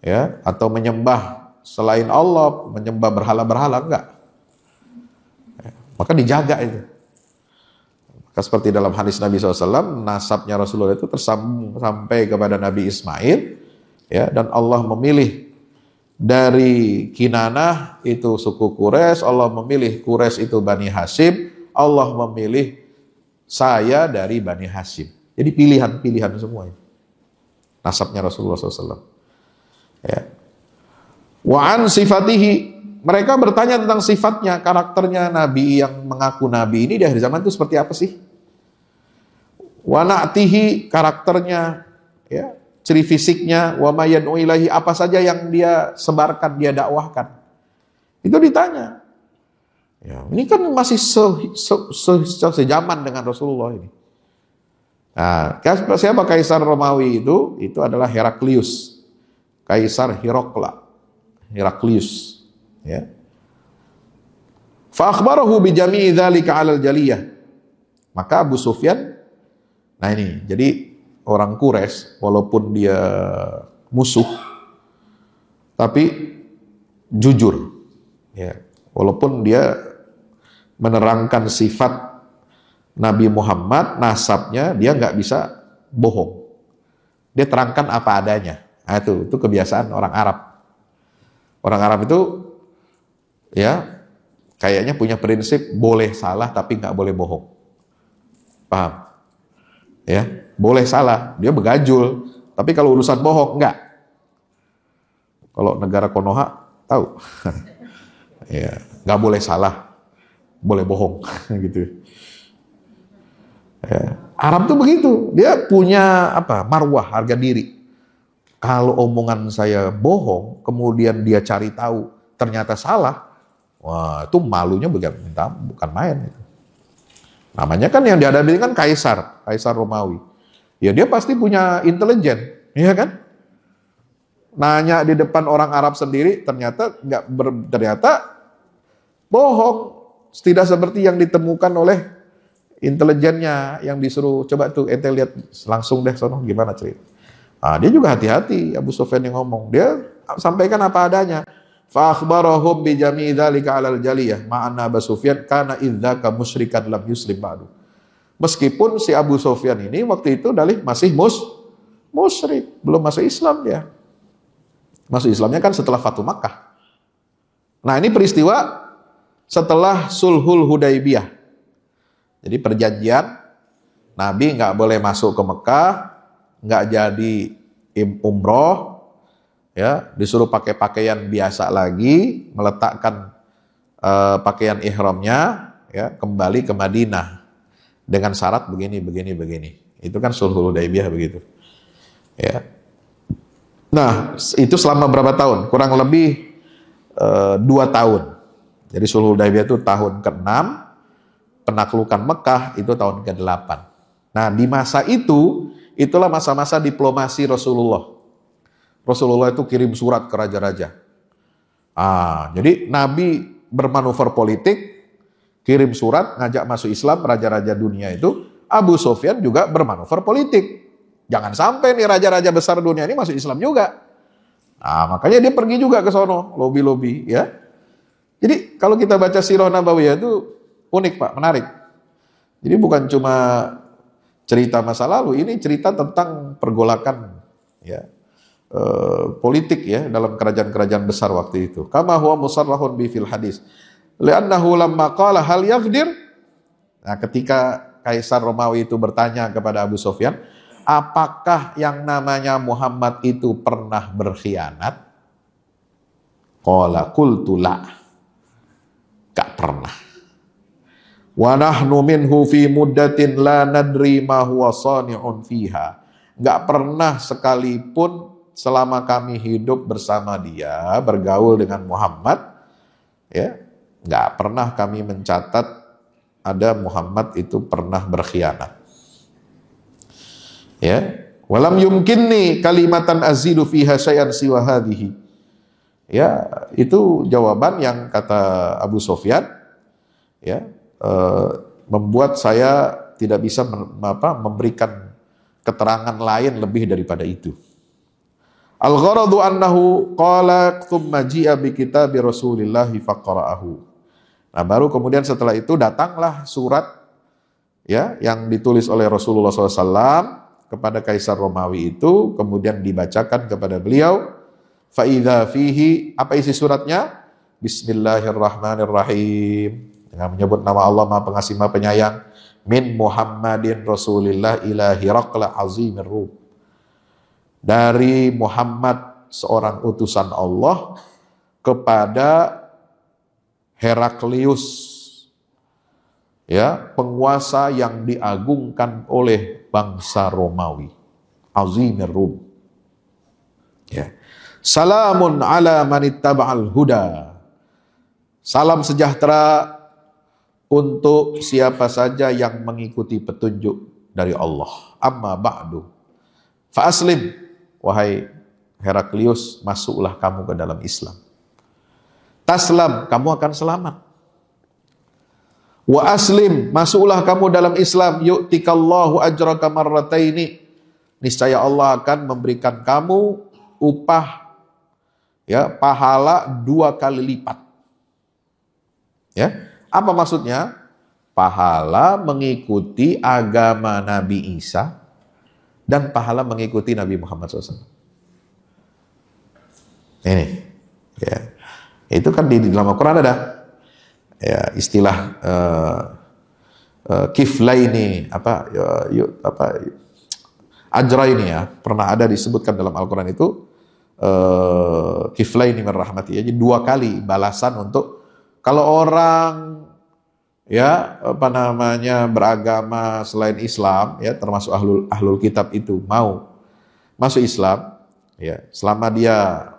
ya, atau menyembah selain Allah, menyembah berhala-berhala, enggak. Ya, maka dijaga itu. Maka seperti dalam hadis Nabi SAW, nasabnya Rasulullah itu tersambung sampai kepada Nabi Ismail, ya, dan Allah memilih dari Kinanah itu suku Quraisy, Allah memilih Quraisy itu Bani Hashim, Allah memilih saya dari Bani Hashim. Jadi pilihan-pilihan semuanya. Nasabnya Rasulullah SAW. Ya. Wa an sifatihi. Mereka bertanya tentang sifatnya, karakternya Nabi yang mengaku Nabi ini di akhir zaman itu seperti apa sih? Wa na'tihi, karakternya, ya, ciri fisiknya, wa ma yad'u ilaihi, apa saja yang dia sebarkan, dia dakwahkan. Itu ditanya. Ya, ini kan masih sejaman dengan Rasulullah ini. Nah, siapa Kaisar Romawi itu adalah Heraklius, Kaisar Heraklius, ya. Fa akhbarahu bi jami'i dzalika 'alal jaliyah. Maka Abu Sufyan, nah ini, jadi orang Quraisy walaupun dia musuh tapi jujur, ya. Walaupun dia menerangkan sifat Nabi Muhammad, nasabnya, dia nggak bisa bohong. Dia terangkan apa adanya. Nah, itu kebiasaan orang Arab. Orang Arab itu, ya, kayaknya punya prinsip boleh salah tapi nggak boleh bohong. Paham? Ya, boleh salah, dia begajul. Tapi kalau urusan bohong, enggak. Kalau negara Konoha, tahu. Ya, nggak boleh salah, boleh bohong, gitu. Ya. Arab tuh begitu, dia punya apa? Marwah, harga diri. Kalau omongan saya bohong, kemudian dia cari tahu, ternyata salah, wah itu malunya bukan main. Gitu. Namanya kan yang dihadapi kan Kaisar Romawi. Ya dia pasti punya intelijen, ya kan? nanya di depan orang Arab sendiri, ternyata ternyata bohong. Tidak seperti yang ditemukan oleh intelijennya yang disuruh, coba tuh ente lihat langsung deh sono gimana cerita. Dia juga hati-hati Abu Sufyan yang ngomong. Dia sampaikan apa adanya. Fa akhbarahum bi jami'i dzalika 'alal jaliyah ma'anna Abu Sufyan kana idzaka musyrikan lam yuslim ba'du. Meskipun si Abu Sufyan ini waktu itu masih musyrik, belum masuk Islam dia. Masuk Islamnya kan setelah Fatu Makkah. Nah, ini peristiwa setelah Sulhul Hudaybiyah. Jadi perjanjian Nabi nggak boleh masuk ke Mekah, nggak jadi umroh, ya, disuruh pakai pakaian biasa lagi, meletakkan pakaian ihramnya, ya, kembali ke Madinah dengan syarat begini. Itu kan Sulhul Hudaybiyah begitu. Ya. Nah, itu selama berapa tahun? Kurang lebih 2 tahun. Jadi Sulhul Hudaybiyah itu tahun ke-6, penaklukan Mekah itu tahun ke-8. Nah, di masa itu, itulah masa-masa diplomasi Rasulullah. Rasulullah itu kirim surat ke raja-raja. Jadi Nabi bermanuver politik, kirim surat, ngajak masuk Islam raja-raja dunia itu. Abu Sufyan juga bermanuver politik. Jangan sampai nih raja-raja besar dunia ini masuk Islam juga. Makanya dia pergi juga ke sono, lobi-lobi, ya. Jadi kalau kita baca Sirah Nabawiyah itu unik Pak, menarik. Jadi bukan cuma cerita masa lalu, ini cerita tentang pergolakan, ya, politik, ya, dalam kerajaan-kerajaan besar waktu itu. Kama huwa musarrahun bi fil hadis. Li'annahu lamma qala hal yaghdir. Nah, ketika Kaisar Romawi itu bertanya kepada Abu Sufyan, apakah yang namanya Muhammad itu pernah berkhianat? Qala qultu la. Gak pernah. Wa nahnu minhu fi muddatin la nadri ma huwa sani'un fiha. Gak pernah sekalipun selama kami hidup bersama dia, bergaul dengan Muhammad, ya, gak pernah kami mencatat ada Muhammad itu pernah berkhianat. Ya, walam yumkinni kalimatan azidu fiha syai'an siwa hadhihi. Ya, itu jawaban yang kata Abu Sufyan, ya, membuat saya tidak bisa memberikan keterangan lain lebih daripada itu. Al-gharadu annahu qala thumma ji'a bi kitabi Rasulillah faqara'ahu. Nah, baru kemudian setelah itu datanglah surat, ya, yang ditulis oleh Rasulullah SAW kepada Kaisar Romawi itu, kemudian dibacakan kepada beliau. Fa'idha fihi, apa isi suratnya? Bismillahirrahmanirrahim. Dengan menyebut nama Allah Maha Pengasih Maha Penyayang. Min Muhammadin Rasulillah ila Hiraqla azimir Rum. Dari Muhammad, seorang utusan Allah, kepada Heraklius, ya, penguasa yang diagungkan oleh bangsa Romawi. Azimir Rum. Ya. Salamun ala manittaba'al huda. Salam sejahtera untuk siapa saja yang mengikuti petunjuk dari Allah. Amma ba'du. Fa aslim, wahai Heraklius, masuklah kamu ke dalam Islam. Taslam, kamu akan selamat. Wa aslim, masuklah kamu dalam Islam. Yu'tikallahu ajraka marrataini. Niscaya Allah akan memberikan kamu upah, ya, pahala 2 kali lipat. Ya, apa maksudnya? Pahala mengikuti agama Nabi Isa dan pahala mengikuti Nabi Muhammad SAW. Ini, ya, itu kan di dalam Al-Quran ada, ya, istilah kiflaini, ajra ini, ya, pernah ada disebutkan dalam Al-Quran itu. Kiflaini min rahmati, jadi 2 kali balasan untuk kalau orang, ya, beragama selain Islam, ya, termasuk ahlul kitab itu mau masuk Islam, ya, selama dia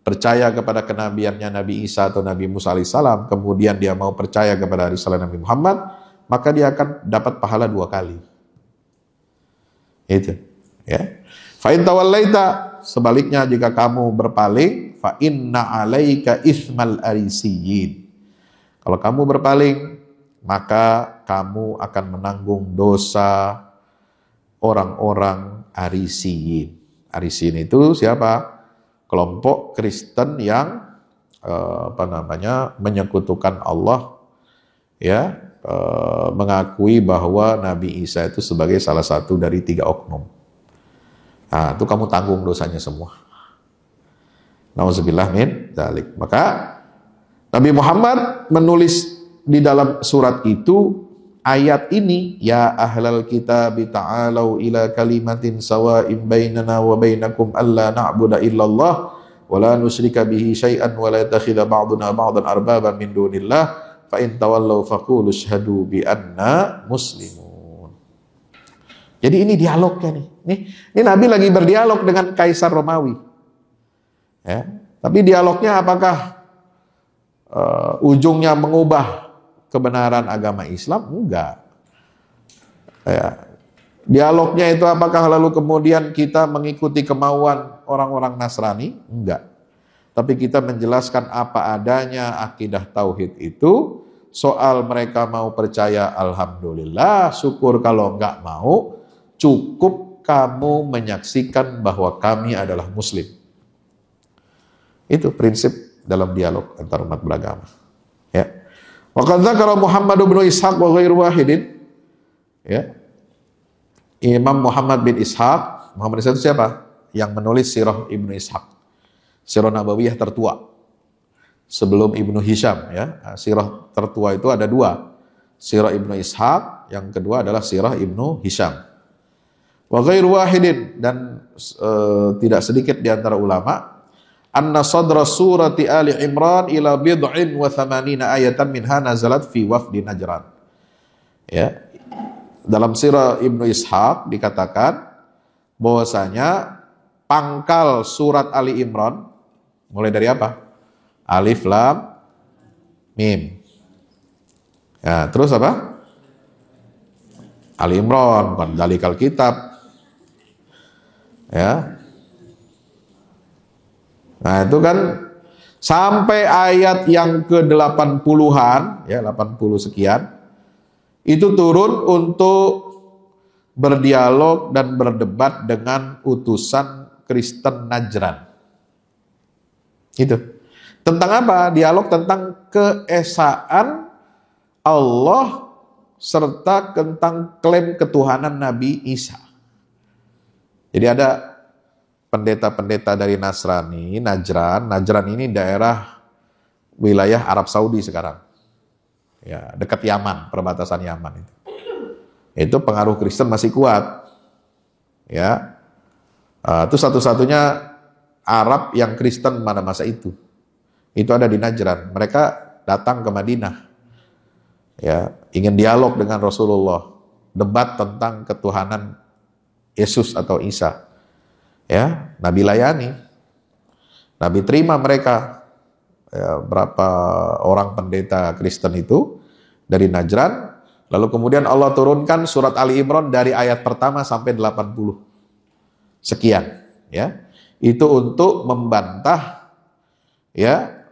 percaya kepada kenabiannya Nabi Isa atau Nabi Musa alaihissalam, kemudian dia mau percaya kepada risalah Nabi Muhammad, maka dia akan dapat pahala 2 kali. Itu, ya. Fa in tawallaita, sebaliknya jika kamu berpaling, fa inna 'alaika itsmal arisiyin. Kalau kamu berpaling, maka kamu akan menanggung dosa orang-orang Arisiyin. Arisiyin itu siapa? Kelompok Kristen yang menyekutukan Allah, ya, mengakui bahwa Nabi Isa itu sebagai salah satu dari 3 oknum. Nah, itu kamu tanggung dosanya semua. Nauzubillah min dzalik. Maka Nabi Muhammad menulis di dalam surat itu ayat ini, ya ahlal kitab ta'alau ila kalimatin sawa'in bainana wa bainakum alla na'budu illallah wa la nusyrika bihi syai'an wa la yattakhidha ba'duna ba'dan arbaban min dunillah fa in tawallaw faqulu asyhadu bi anna muslimun. Jadi ini dialognya nih. Ini Nabi lagi berdialog dengan Kaisar Romawi. Ya, tapi dialognya apakah ujungnya mengubah kebenaran agama Islam? Enggak. Ya. Dialognya itu apakah lalu kemudian kita mengikuti kemauan orang-orang Nasrani? Enggak. Tapi kita menjelaskan apa adanya akidah tauhid itu. Soal mereka mau percaya, alhamdulillah, syukur. Kalau enggak mau, cukup kamu menyaksikan bahwa kami adalah muslim. Itu prinsip dalam dialog antar umat beragama. Ya. Wa qad dzakara Muhammad bin Ishaq wa ghairu wahidin. Ya. Imam Muhammad bin Ishaq, Muhammad itu siapa? Yang menulis Sirah Ibnu Ishaq. Sirah Nabawiyah tertua. Sebelum Ibnu Hisham, ya. Sirah tertua itu ada 2. Sirah Ibnu Ishaq, yang kedua adalah Sirah Ibnu Hisham. Wa ghairu wahidin, dan tidak sedikit di antara ulama, anna sadra surati Ali Imran ila bid'in wa thamanina ayatan minha nazalat fi wafdi Najran. Ya. Dalam Sirah Ibnu Ishaq dikatakan bahwasanya pangkal surat Ali Imran mulai dari apa? Alif Lam Mim. Ya, terus apa? Ali Imran, bukan Dalikal Kitab. Ya. Nah, itu kan sampai ayat yang ke-80-an, ya 80 sekian, itu turun untuk berdialog dan berdebat dengan utusan Kristen Najran. Itu. Tentang apa? Dialog tentang keesaan Allah serta tentang klaim ketuhanan Nabi Isa. Jadi ada pendeta-pendeta dari Nasrani, Najran ini daerah wilayah Arab Saudi sekarang. Ya, dekat Yaman, perbatasan Yaman itu. Itu pengaruh Kristen masih kuat. Ya. Itu satu-satunya Arab yang Kristen pada masa itu. Itu ada di Najran. Mereka datang ke Madinah. Ya, ingin dialog dengan Rasulullah, debat tentang ketuhanan Yesus atau Isa. Ya, Nabi layani, Nabi terima mereka, ya, berapa orang pendeta Kristen itu dari Najran. Lalu kemudian Allah turunkan surat Ali Imran dari ayat pertama sampai 80 sekian, ya. Itu untuk membantah, ya,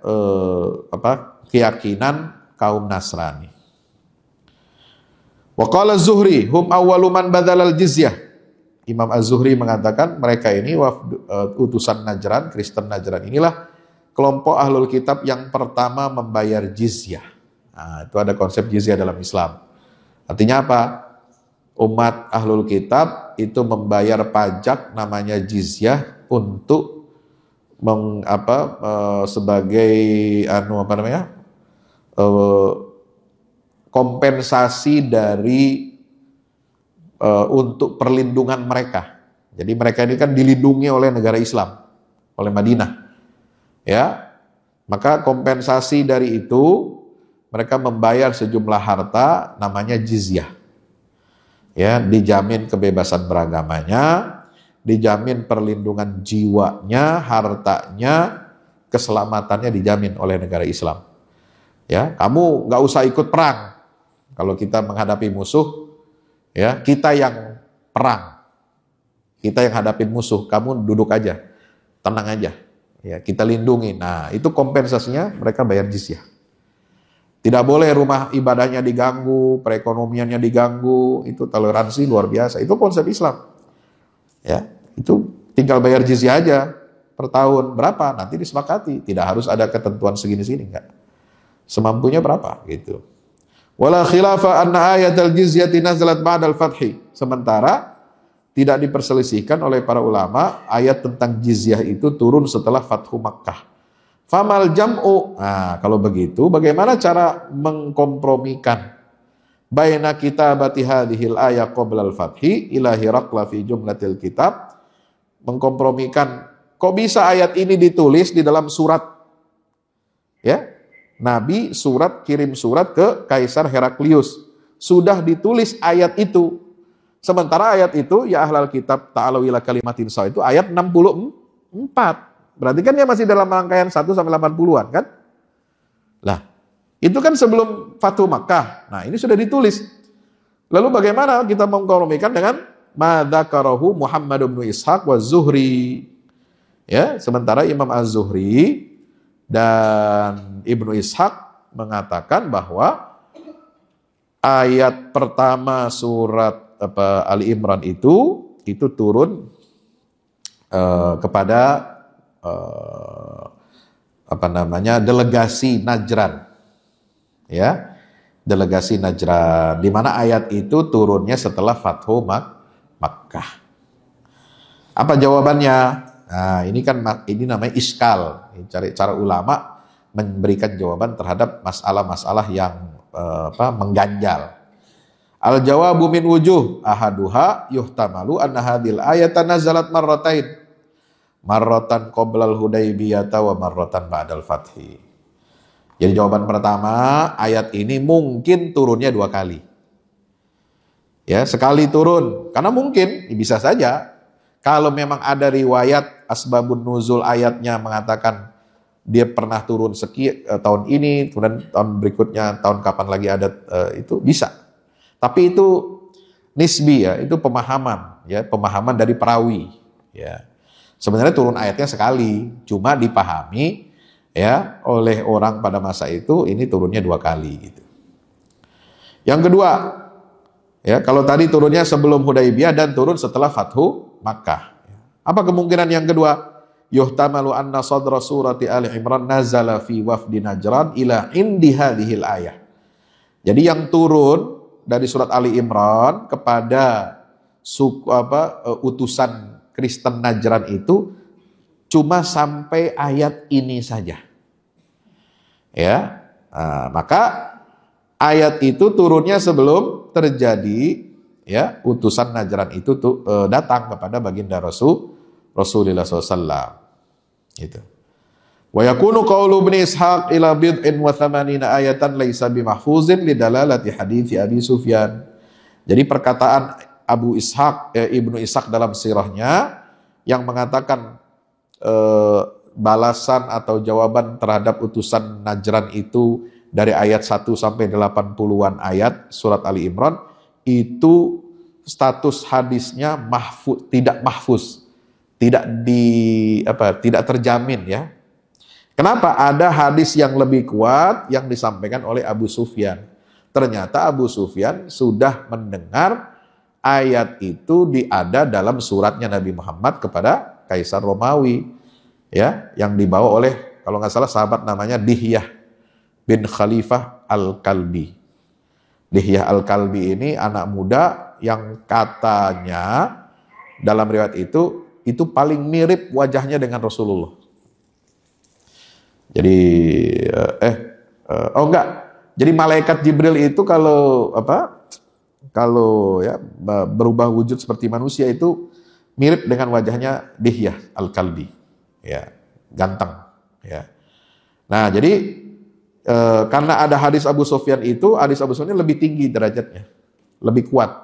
keyakinan kaum Nasrani. Wa qala Az-Zuhri hum awwalu man badalal jizyah. Imam Az-Zuhri mengatakan mereka ini utusan Najran, Kristen Najran inilah kelompok ahlul kitab yang pertama membayar jizyah. Nah, itu ada konsep jizyah dalam Islam. Artinya apa? Umat ahlul kitab itu membayar pajak namanya jizyah untuk sebagai kompensasi dari untuk perlindungan mereka. Jadi mereka ini kan dilindungi oleh negara Islam, oleh Madinah. Ya. Maka kompensasi dari itu mereka membayar sejumlah harta namanya jizyah. Ya, dijamin kebebasan beragamanya, dijamin perlindungan jiwanya, hartanya, keselamatannya dijamin oleh negara Islam. Ya, kamu nggak usah ikut perang. Kalau kita menghadapi musuh, ya, kita yang perang. Kita yang hadapin musuh, kamu duduk aja, tenang aja. Ya, kita lindungi. Nah, itu kompensasinya mereka bayar jizyah. Tidak boleh rumah ibadahnya diganggu, perekonomiannya diganggu, itu toleransi luar biasa. Itu konsep Islam. Ya, itu tinggal bayar jizyah aja per tahun. Berapa? Nanti disepakati. Tidak harus ada ketentuan segini-segini, enggak. Semampunya berapa gitu. Wala khilafa anna ayatal jizyati nazalat ba'dal fathi. Sementara tidak diperselisihkan oleh para ulama, ayat tentang jizyah itu turun setelah Fathu Makkah. Famal jam'u. Nah, kalau begitu bagaimana cara mengkompromikan baina kitabati hadhil ayat qabla al-fathi ila Hiraqla fi jumlatil kitab? Mengkompromikan, kok bisa ayat ini ditulis di dalam surat? Ya, Nabi kirim surat ke Kaisar Heraklius. Sudah ditulis ayat itu. Sementara ayat itu, ya ahlal kitab ta'alu ila kalimatin sawa, itu ayat 64. Berarti kan dia masih dalam rangkaian 1 sampai 80-an kan? Lah, itu kan sebelum Fathu Makkah. Nah, ini sudah ditulis. Lalu bagaimana kita mengkompromikan dengan ma dzakarahu Muhammad bin Ishaq wa Zuhri? Ya, sementara Imam Az-Zuhri dan Ibnu Ishaq mengatakan bahwa ayat pertama surat Ali Imran itu turun kepada delegasi Najran, ya, delegasi Najran, di mana ayat itu turunnya setelah Fathu Makkah. Apa jawabannya? Nah, ini namanya iskal. Cari cara ulama memberikan jawaban terhadap masalah-masalah yang mengganjal. Al-jawabu min wujuh ahaduha yuhtamalu anna hadhil ayatan nazalat marratain. Marratan qoblal Hudaybiyah wa marratan ba'dal fathi. Jadi jawaban pertama, ayat ini mungkin turunnya 2 kali. Ya, sekali turun karena mungkin bisa saja kalau memang ada riwayat asbabun nuzul ayatnya mengatakan dia pernah turun tahun ini, kemudian tahun berikutnya tahun kapan lagi ada, itu bisa. Tapi itu nisbi, ya, itu pemahaman dari perawi, ya. Sebenarnya turun ayatnya sekali, cuma dipahami, ya, oleh orang pada masa itu ini turunnya 2 kali gitu. Yang kedua, ya, kalau tadi turunnya sebelum Hudaybiyah dan turun setelah Fathu Makkah. Apa kemungkinan yang kedua? Yuhtamalu anna sadra surati Ali Imran nazala fi wafdi Najran ila indi hadhil ayah. Jadi yang turun dari surat Ali Imran kepada utusan Kristen Najran itu cuma sampai ayat ini saja. Ya, nah, maka ayat itu turunnya sebelum terjadi, ya, utusan Najran itu datang kepada baginda Rasulullah SAW. Gitu. Wa yakunu qawlu ibn Ishaq ila bid'in wa thamanina ayatan laisa bimahfuzin lidalalati hadithi Abi Sufyan. Jadi perkataan Ibnu Ishaq dalam sirahnya yang mengatakan balasan atau jawaban terhadap utusan Najran itu dari ayat 1 sampai 80-an ayat surat Ali Imran, itu status hadisnya tidak mahfuz, tidak terjamin, ya. Kenapa? Ada hadis yang lebih kuat yang disampaikan oleh Abu Sufyan. Ternyata Abu Sufyan sudah mendengar ayat itu ada dalam suratnya Nabi Muhammad kepada Kaisar Romawi, ya, yang dibawa oleh, kalau nggak salah, sahabat namanya Dihyah bin Khalifah Al-Kalbi. Dihyah Al-Kalbi ini anak muda yang katanya dalam riwayat itu paling mirip wajahnya dengan Rasulullah. Jadi Jadi malaikat Jibril itu kalau ya berubah wujud seperti manusia itu mirip dengan wajahnya Dihyah Al-Kalbi, ya, ganteng, ya. Nah, jadi karena ada hadis Abu Sufyan itu, hadis Abu Sufyan lebih tinggi derajatnya, lebih kuat,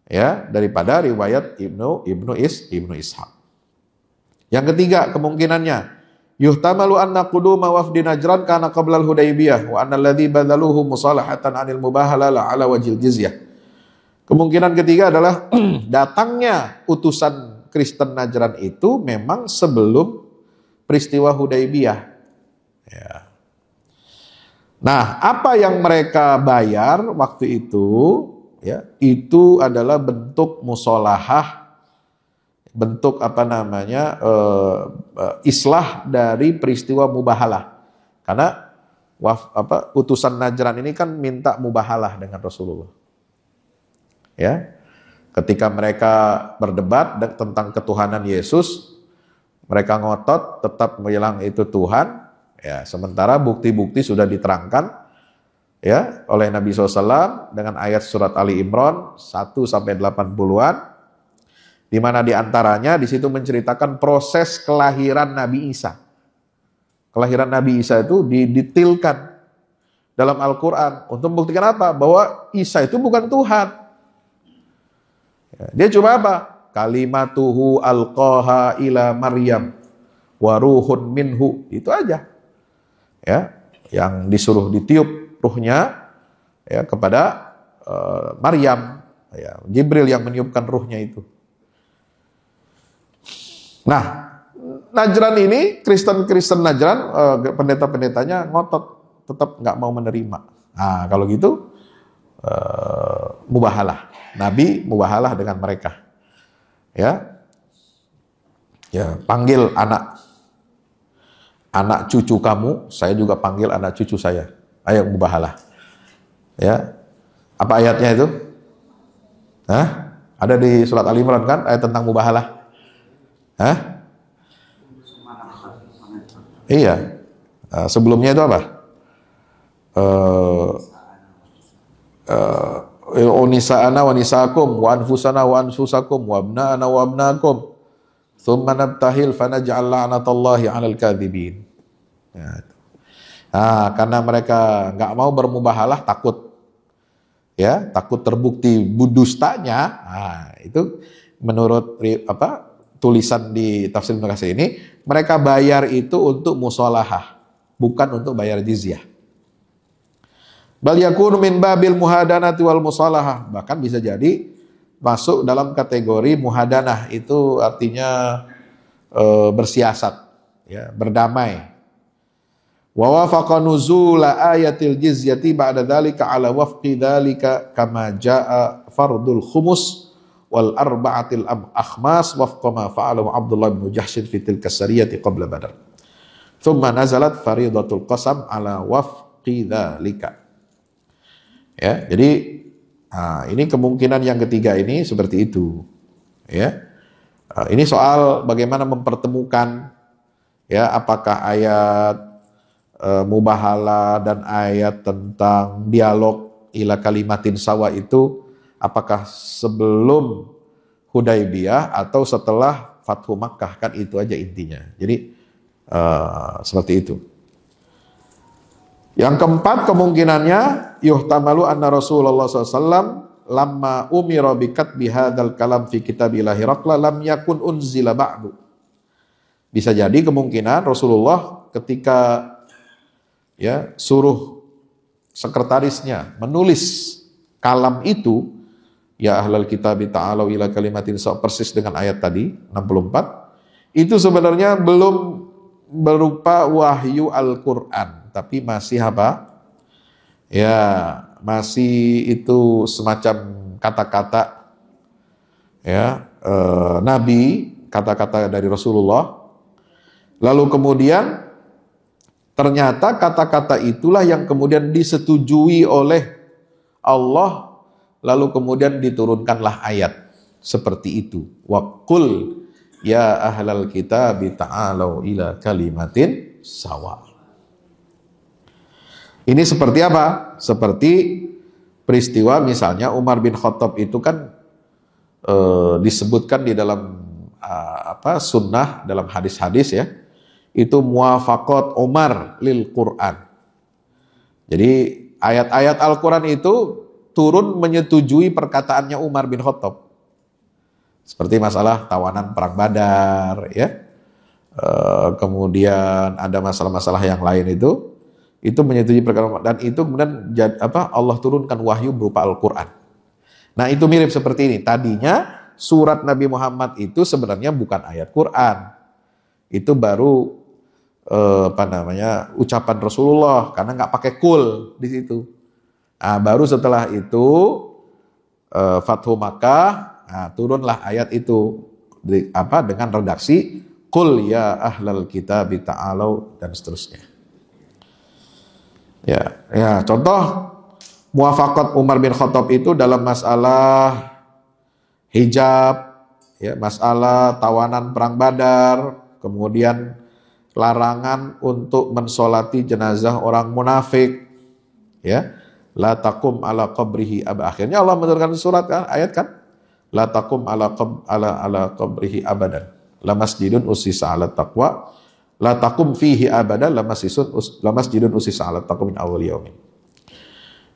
ya, daripada riwayat Ibnu Ishaq. Yang ketiga kemungkinannya, yuhtamalu anna quduma wafdi Najran kana qabla al-Hudaybiyah wa anna alladhi badaluhu musalahatan 'anil mubahalah ala wajhil jizyah. Kemungkinan ketiga adalah datangnya utusan Kristen Najran itu memang sebelum peristiwa Hudaybiyah. Ya. Nah, apa yang mereka bayar waktu itu, ya, itu adalah bentuk musolahah, bentuk islah dari peristiwa mubahalah. Karena utusan Najran ini kan minta mubahalah dengan Rasulullah. Ya, ketika mereka berdebat tentang ketuhanan Yesus, mereka ngotot tetap bilang itu Tuhan. Ya, sementara bukti-bukti sudah diterangkan ya oleh Nabi SAW dengan ayat surat Ali Imran 1-80-an, di mana diantaranya di situ menceritakan proses kelahiran Nabi Isa. Kelahiran Nabi Isa itu didetailkan dalam Al-Quran untuk membuktikan apa? Bahwa Isa itu bukan Tuhan. Dia cuma apa? Kalimatuhu alqaha ila Maryam wa ruhun minhu. Itu aja. Ya, yang disuruh ditiup ruhnya ya kepada Maryam. Ya, Jibril yang meniupkan ruhnya itu. Nah, Najran ini, Kristen Najran, pendeta-pendetanya ngotot tetap nggak mau menerima. Nah, kalau gitu mubahalah. Nabi mubahalah dengan mereka. Ya, panggil anak cucu kamu, saya juga panggil anak cucu saya. Ayo mubahalah. Ya, apa ayatnya itu? Hah? Ada di surat Al Imran kan ayat tentang mubahalah. Hah? Iya. Sebelumnya itu apa? Unisa'ana wa nisa'akum wa anfusana wa anfusakum wa abna'ana wa abna'akum thumma nabtahil fanaj'al la'natallahi 'alal kadhibin. Nah, karena mereka nggak mau bermubahalah, takut terbukti budustanya. Nah, itu menurut tulisan di tafsir Ibnu Katsir ini, mereka bayar itu untuk musolahah, bukan untuk bayar jizyah. Bal yakunu min babil muhadanati wal musalahah, bahkan bisa jadi masuk dalam kategori muhadanah, itu artinya bersiasat, ya, berdamai. Wa wafaqa nuzula ayatil jizyati ba'da dzalika ala wafqi dzalika kama jaa fardul khumus wal arba'atil akhmas wafqa ma fa'alahu Abdullah bin Jahshin fi tilka sariyati qabla Badar. Thumma nazalat faridatul qasam ala wafqi dzalika. Ya, jadi ini kemungkinan yang ketiga ini seperti itu. Ya, ini soal bagaimana mempertemukan, ya, apakah ayat mubahalah dan ayat tentang dialog ila kalimatin sawa itu apakah sebelum Hudaybiyah atau setelah Fathu Makkah, kan itu aja intinya. Jadi seperti itu. Yang keempat kemungkinannya yuhtamalu anna Rasulullah SAW lamma umira bikatbi hadzal kalam fi kitabillah Hiraqla lam yakun unzila ba'du. Bisa jadi kemungkinan Rasulullah ketika suruh sekretarisnya menulis kalam itu, ya ahlal kitab ta'alau ila kalimatin sawa, persis dengan ayat tadi 64, itu sebenarnya belum berupa wahyu Al-Quran, tapi masih apa? Ya, masih itu semacam kata-kata Nabi, kata-kata dari Rasulullah. Lalu kemudian ternyata kata-kata itulah yang kemudian disetujui oleh Allah, lalu kemudian diturunkanlah ayat seperti itu. Wa qul ya ahlal kitab ta'alau ila kalimatin sawa. Ini seperti apa? Seperti peristiwa misalnya Umar bin Khattab itu kan disebutkan di dalam sunnah, dalam hadis-hadis, ya, itu muwafaqat Umar lil Quran. Jadi ayat-ayat Al-Quran itu turun menyetujui perkataannya Umar bin Khattab. Seperti masalah tawanan perang Badar, ya. Kemudian ada masalah-masalah yang lain itu menyetujui perkara, dan itu kemudian Allah turunkan wahyu berupa Al-Quran. Nah, itu mirip seperti ini. Tadinya surat Nabi Muhammad itu sebenarnya bukan ayat Quran. Itu baru ucapan Rasulullah, karena nggak pakai kul di situ. Nah, baru setelah itu Fathu Makkah, turunlah ayat itu dengan redaksi Qul ya ahlal kitab ta'alau dan seterusnya. Ya, contoh muwafaqat Umar bin Khattab itu dalam masalah hijab, ya, masalah tawanan perang Badar, kemudian larangan untuk mensolati jenazah orang munafik, ya, la taqum ala qabrihi akhirnya Allah menurunkan surat kan, ayat kan, la taqum ala qabrihi abadan, la masjidun usisa ala taqwa, la taqum fihi abadan, la masjidun usisa ala taqwa min awwal yaumin.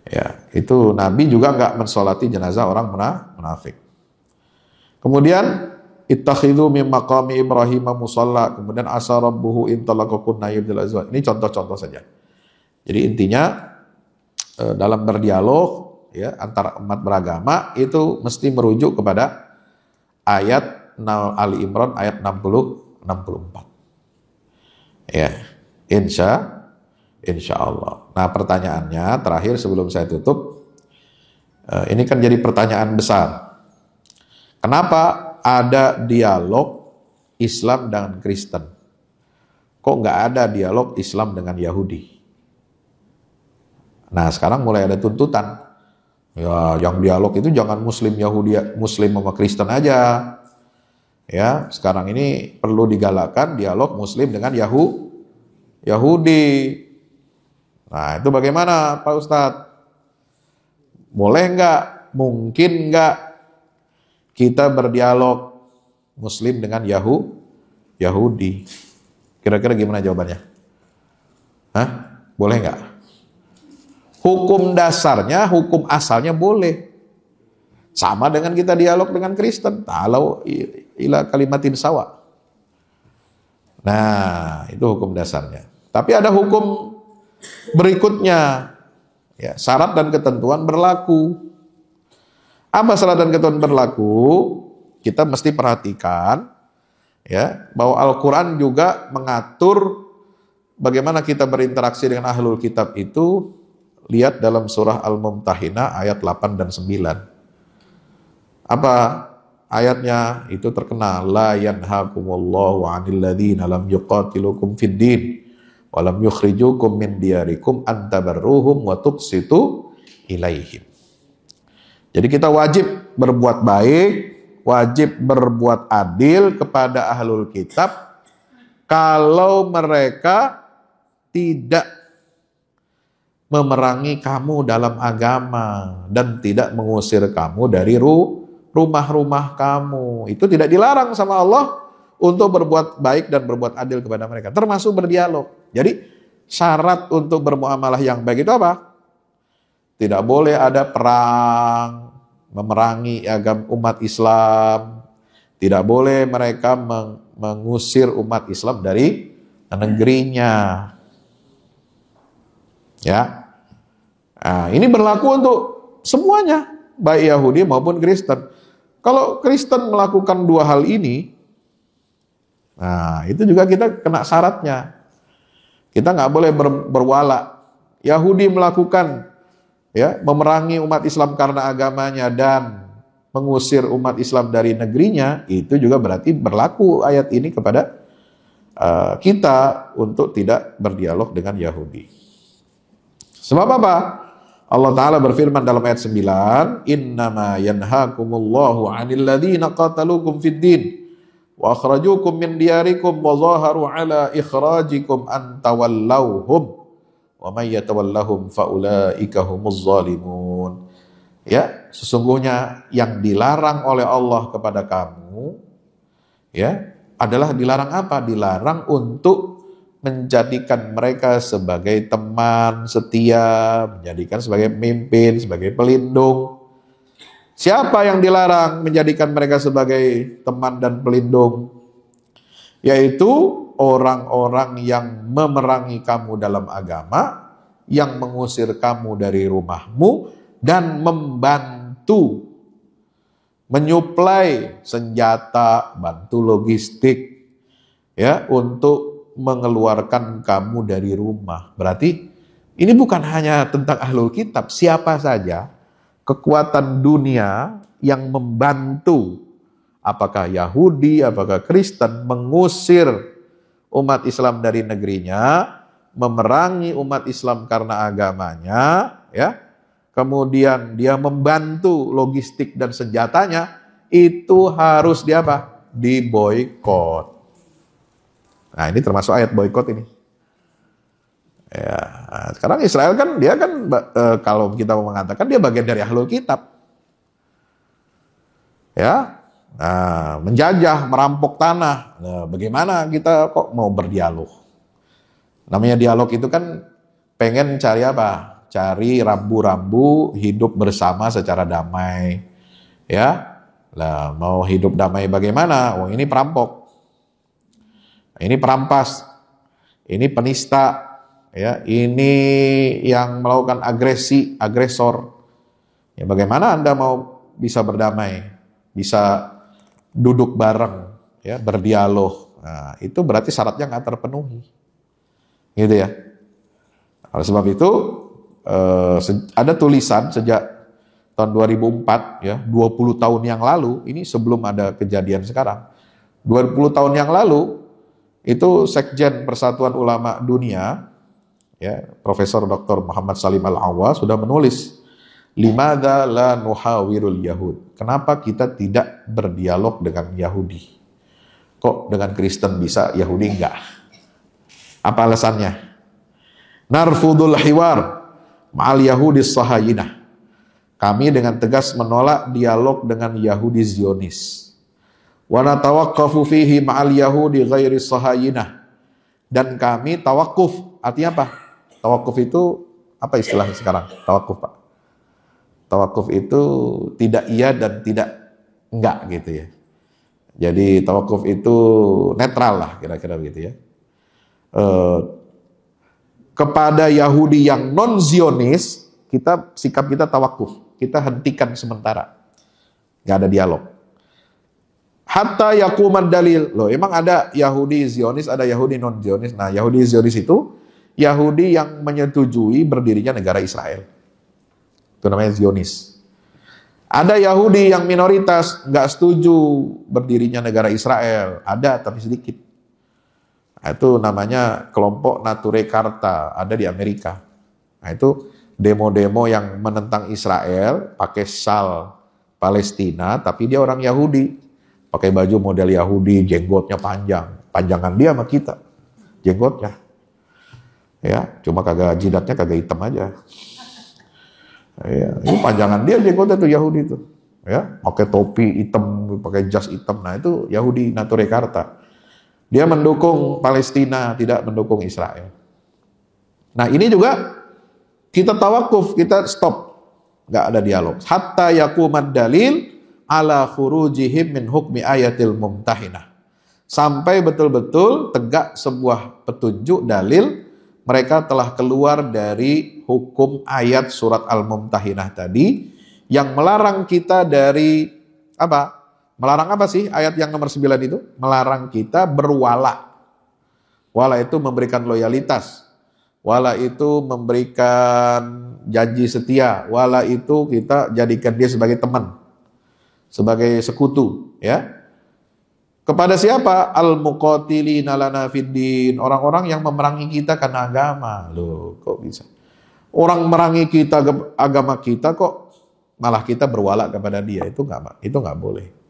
Ya, itu Nabi juga enggak mensolati jenazah orang munafik. Kemudian ittakhidhu min maqami Ibrahim musalla, kemudian asa rabbuhu in talaqakunna yubdil azwaj. Ini contoh-contoh saja. Jadi intinya dalam berdialog, ya, antara umat beragama itu mesti merujuk kepada ayat Ali Imran ayat 60-64. Ya, insya Allah. Nah, pertanyaannya terakhir sebelum saya tutup, ini kan jadi pertanyaan besar. Kenapa ada dialog Islam dengan Kristen? Kok nggak ada dialog Islam dengan Yahudi? Nah, sekarang mulai ada tuntutan. Ya, yang dialog itu jangan Muslim Yahudi, Muslim sama Kristen aja. Ya, sekarang ini perlu digalakkan dialog Muslim dengan Yahudi. Nah, itu bagaimana Pak Ustadz? Boleh nggak? Mungkin nggak kita berdialog Muslim dengan Yahudi? Kira-kira gimana jawabannya? Hah? Boleh nggak? Hukum dasarnya, hukum asalnya boleh. Sama dengan kita dialog dengan Kristen. Ta'alau ila kalimatin sawa. Nah, itu hukum dasarnya. Tapi ada hukum berikutnya. Ya, syarat dan ketentuan berlaku. Apa syarat dan ketentuan berlaku? Kita mesti perhatikan, ya, bahwa Al-Quran juga mengatur bagaimana kita berinteraksi dengan ahlul kitab itu. Lihat dalam surah Al-Mumtahinah ayat 8 dan 9. Apa ayatnya? Itu terkenal. La yanhakumullahu 'anil ladzina lam yuqatilukum fid din wa lam yukhrijukum min diyarikum an tabarruhum wa tuqsitu ilaihim. Jadi kita wajib berbuat baik, wajib berbuat adil kepada ahlul kitab kalau mereka tidak memerangi kamu dalam agama dan tidak mengusir kamu dari rumah-rumah kamu. Itu tidak dilarang sama Allah untuk berbuat baik dan berbuat adil kepada mereka, termasuk berdialog. Jadi syarat untuk bermuamalah yang baik itu apa? Tidak boleh ada perang, memerangi agama umat Islam. Tidak boleh mereka mengusir umat Islam dari negerinya. Ya. Nah, ini berlaku untuk semuanya, baik Yahudi maupun Kristen. Kalau Kristen melakukan dua hal ini, nah itu juga kita kena syaratnya. Kita nggak boleh berwala. Yahudi melakukan, ya, memerangi umat Islam karena agamanya dan mengusir umat Islam dari negerinya, itu juga berarti berlaku ayat ini kepada kita untuk tidak berdialog dengan Yahudi. Sebab apa? Allah Ta'ala berfirman dalam ayat 9, innama yanhakumullahu 'anil ladzina qatalukum fid din wa akhrajukum min diyarikum wa zaharu 'ala ikhrajikum an tawallawhum wa may yatawallahum faulaika humuz zalimun. Ya, sesungguhnya yang dilarang oleh Allah kepada kamu, ya, adalah dilarang apa? Dilarang untuk menjadikan mereka sebagai teman setia, menjadikan sebagai pemimpin, sebagai pelindung. Siapa yang dilarang menjadikan mereka sebagai teman dan pelindung? Yaitu orang-orang yang memerangi kamu dalam agama, yang mengusir kamu dari rumahmu, dan membantu menyuplai senjata, bantu logistik, ya, untuk mengeluarkan kamu dari rumah. Berarti ini bukan hanya tentang ahlul kitab, siapa saja kekuatan dunia yang membantu, apakah Yahudi, apakah Kristen, mengusir umat Islam dari negerinya, memerangi umat Islam karena agamanya, ya. Kemudian dia membantu logistik dan senjatanya, itu harus diboikot. Nah, ini termasuk ayat boikot ini. Ya, sekarang Israel kan dia kan kalau kita mau mengatakan dia bagian dari ahlul kitab. Ya. Nah, menjajah, merampok tanah. Nah, bagaimana kita kok mau berdialog? Namanya dialog itu kan pengen cari apa? Cari rambu-rambu hidup bersama secara damai. Ya. Lah, mau hidup damai bagaimana? Oh, ini perampok. Ini perampas. Ini penista. Ya, ini yang melakukan agresi, agresor. Ya, bagaimana Anda mau bisa berdamai? Bisa duduk bareng, ya, berdialog. Nah, itu berarti syaratnya nggak terpenuhi. Gitu ya. Oleh sebab itu ada tulisan sejak tahun 2004, ya, 20 tahun yang lalu, ini sebelum ada kejadian sekarang. 20 tahun yang lalu itu Sekjen Persatuan Ulama Dunia, ya, Profesor Dr. Muhammad Salim Al-Awwa sudah menulis, limadza la nuhawirul yahud. Kenapa kita tidak berdialog dengan Yahudi? Kok dengan Kristen bisa, Yahudi enggak? Apa alasannya? Narfudul hiwar ma'al Yahudi sahayinah. Kami dengan tegas menolak dialog dengan Yahudi Zionis. Wa natawaqqafu fihi ma'al Yahudi ghairi sahayinah. Dan kami tawakuf, artinya apa? Tawakuf itu apa istilahnya sekarang? Tawakuf, Pak. Tawakuf itu tidak iya dan tidak enggak gitu ya. Jadi tawakuf itu netral lah kira-kira begitu ya. Kepada Yahudi yang non-Zionis, sikap kita tawakuf. Kita hentikan sementara. Nggak ada dialog. Hatta yakumad dalil. Loh, emang ada Yahudi Zionis, ada Yahudi non-Zionis. Nah, Yahudi Zionis itu Yahudi yang menyetujui berdirinya negara Israel. Itu namanya Zionis. Ada Yahudi yang minoritas nggak setuju berdirinya negara Israel. Ada, tapi sedikit. Itu namanya kelompok Nature Karta, ada di Amerika. Nah, itu demo-demo yang menentang Israel, pakai syal Palestina, tapi dia orang Yahudi. Pakai baju model Yahudi, jenggotnya panjang. Panjangan dia sama kita, jenggotnya. Ya, cuma jidatnya kagak hitam aja. Ya, itu panjangan dia jenggotnya tuh Yahudi itu. Ya, pakai topi hitam, pakai jas hitam. Nah, itu Yahudi Nature Karta. Dia mendukung Palestina, tidak mendukung Israel. Nah, ini juga kita tawakuf, kita stop. Nggak ada dialog. Hatta yakumad dalil ala khurujihim min hukmi ayatil mumtahinah. Sampai betul-betul tegak sebuah petunjuk dalil, mereka telah keluar dari hukum ayat surat Al-Mumtahinah tadi, yang melarang kita dari apa? Melarang apa sih ayat yang nomor 9 itu? Melarang kita berwala. Wala itu memberikan loyalitas. Wala itu memberikan janji setia. Wala itu kita jadikan dia sebagai teman. Sebagai sekutu. Ya. Kepada siapa? Al-muqatilina lana fiddin. Orang-orang yang memerangi kita karena agama. Loh, kok bisa? Orang merangi kita, agama kita, kok malah kita berwala kepada dia. Itu nggak boleh.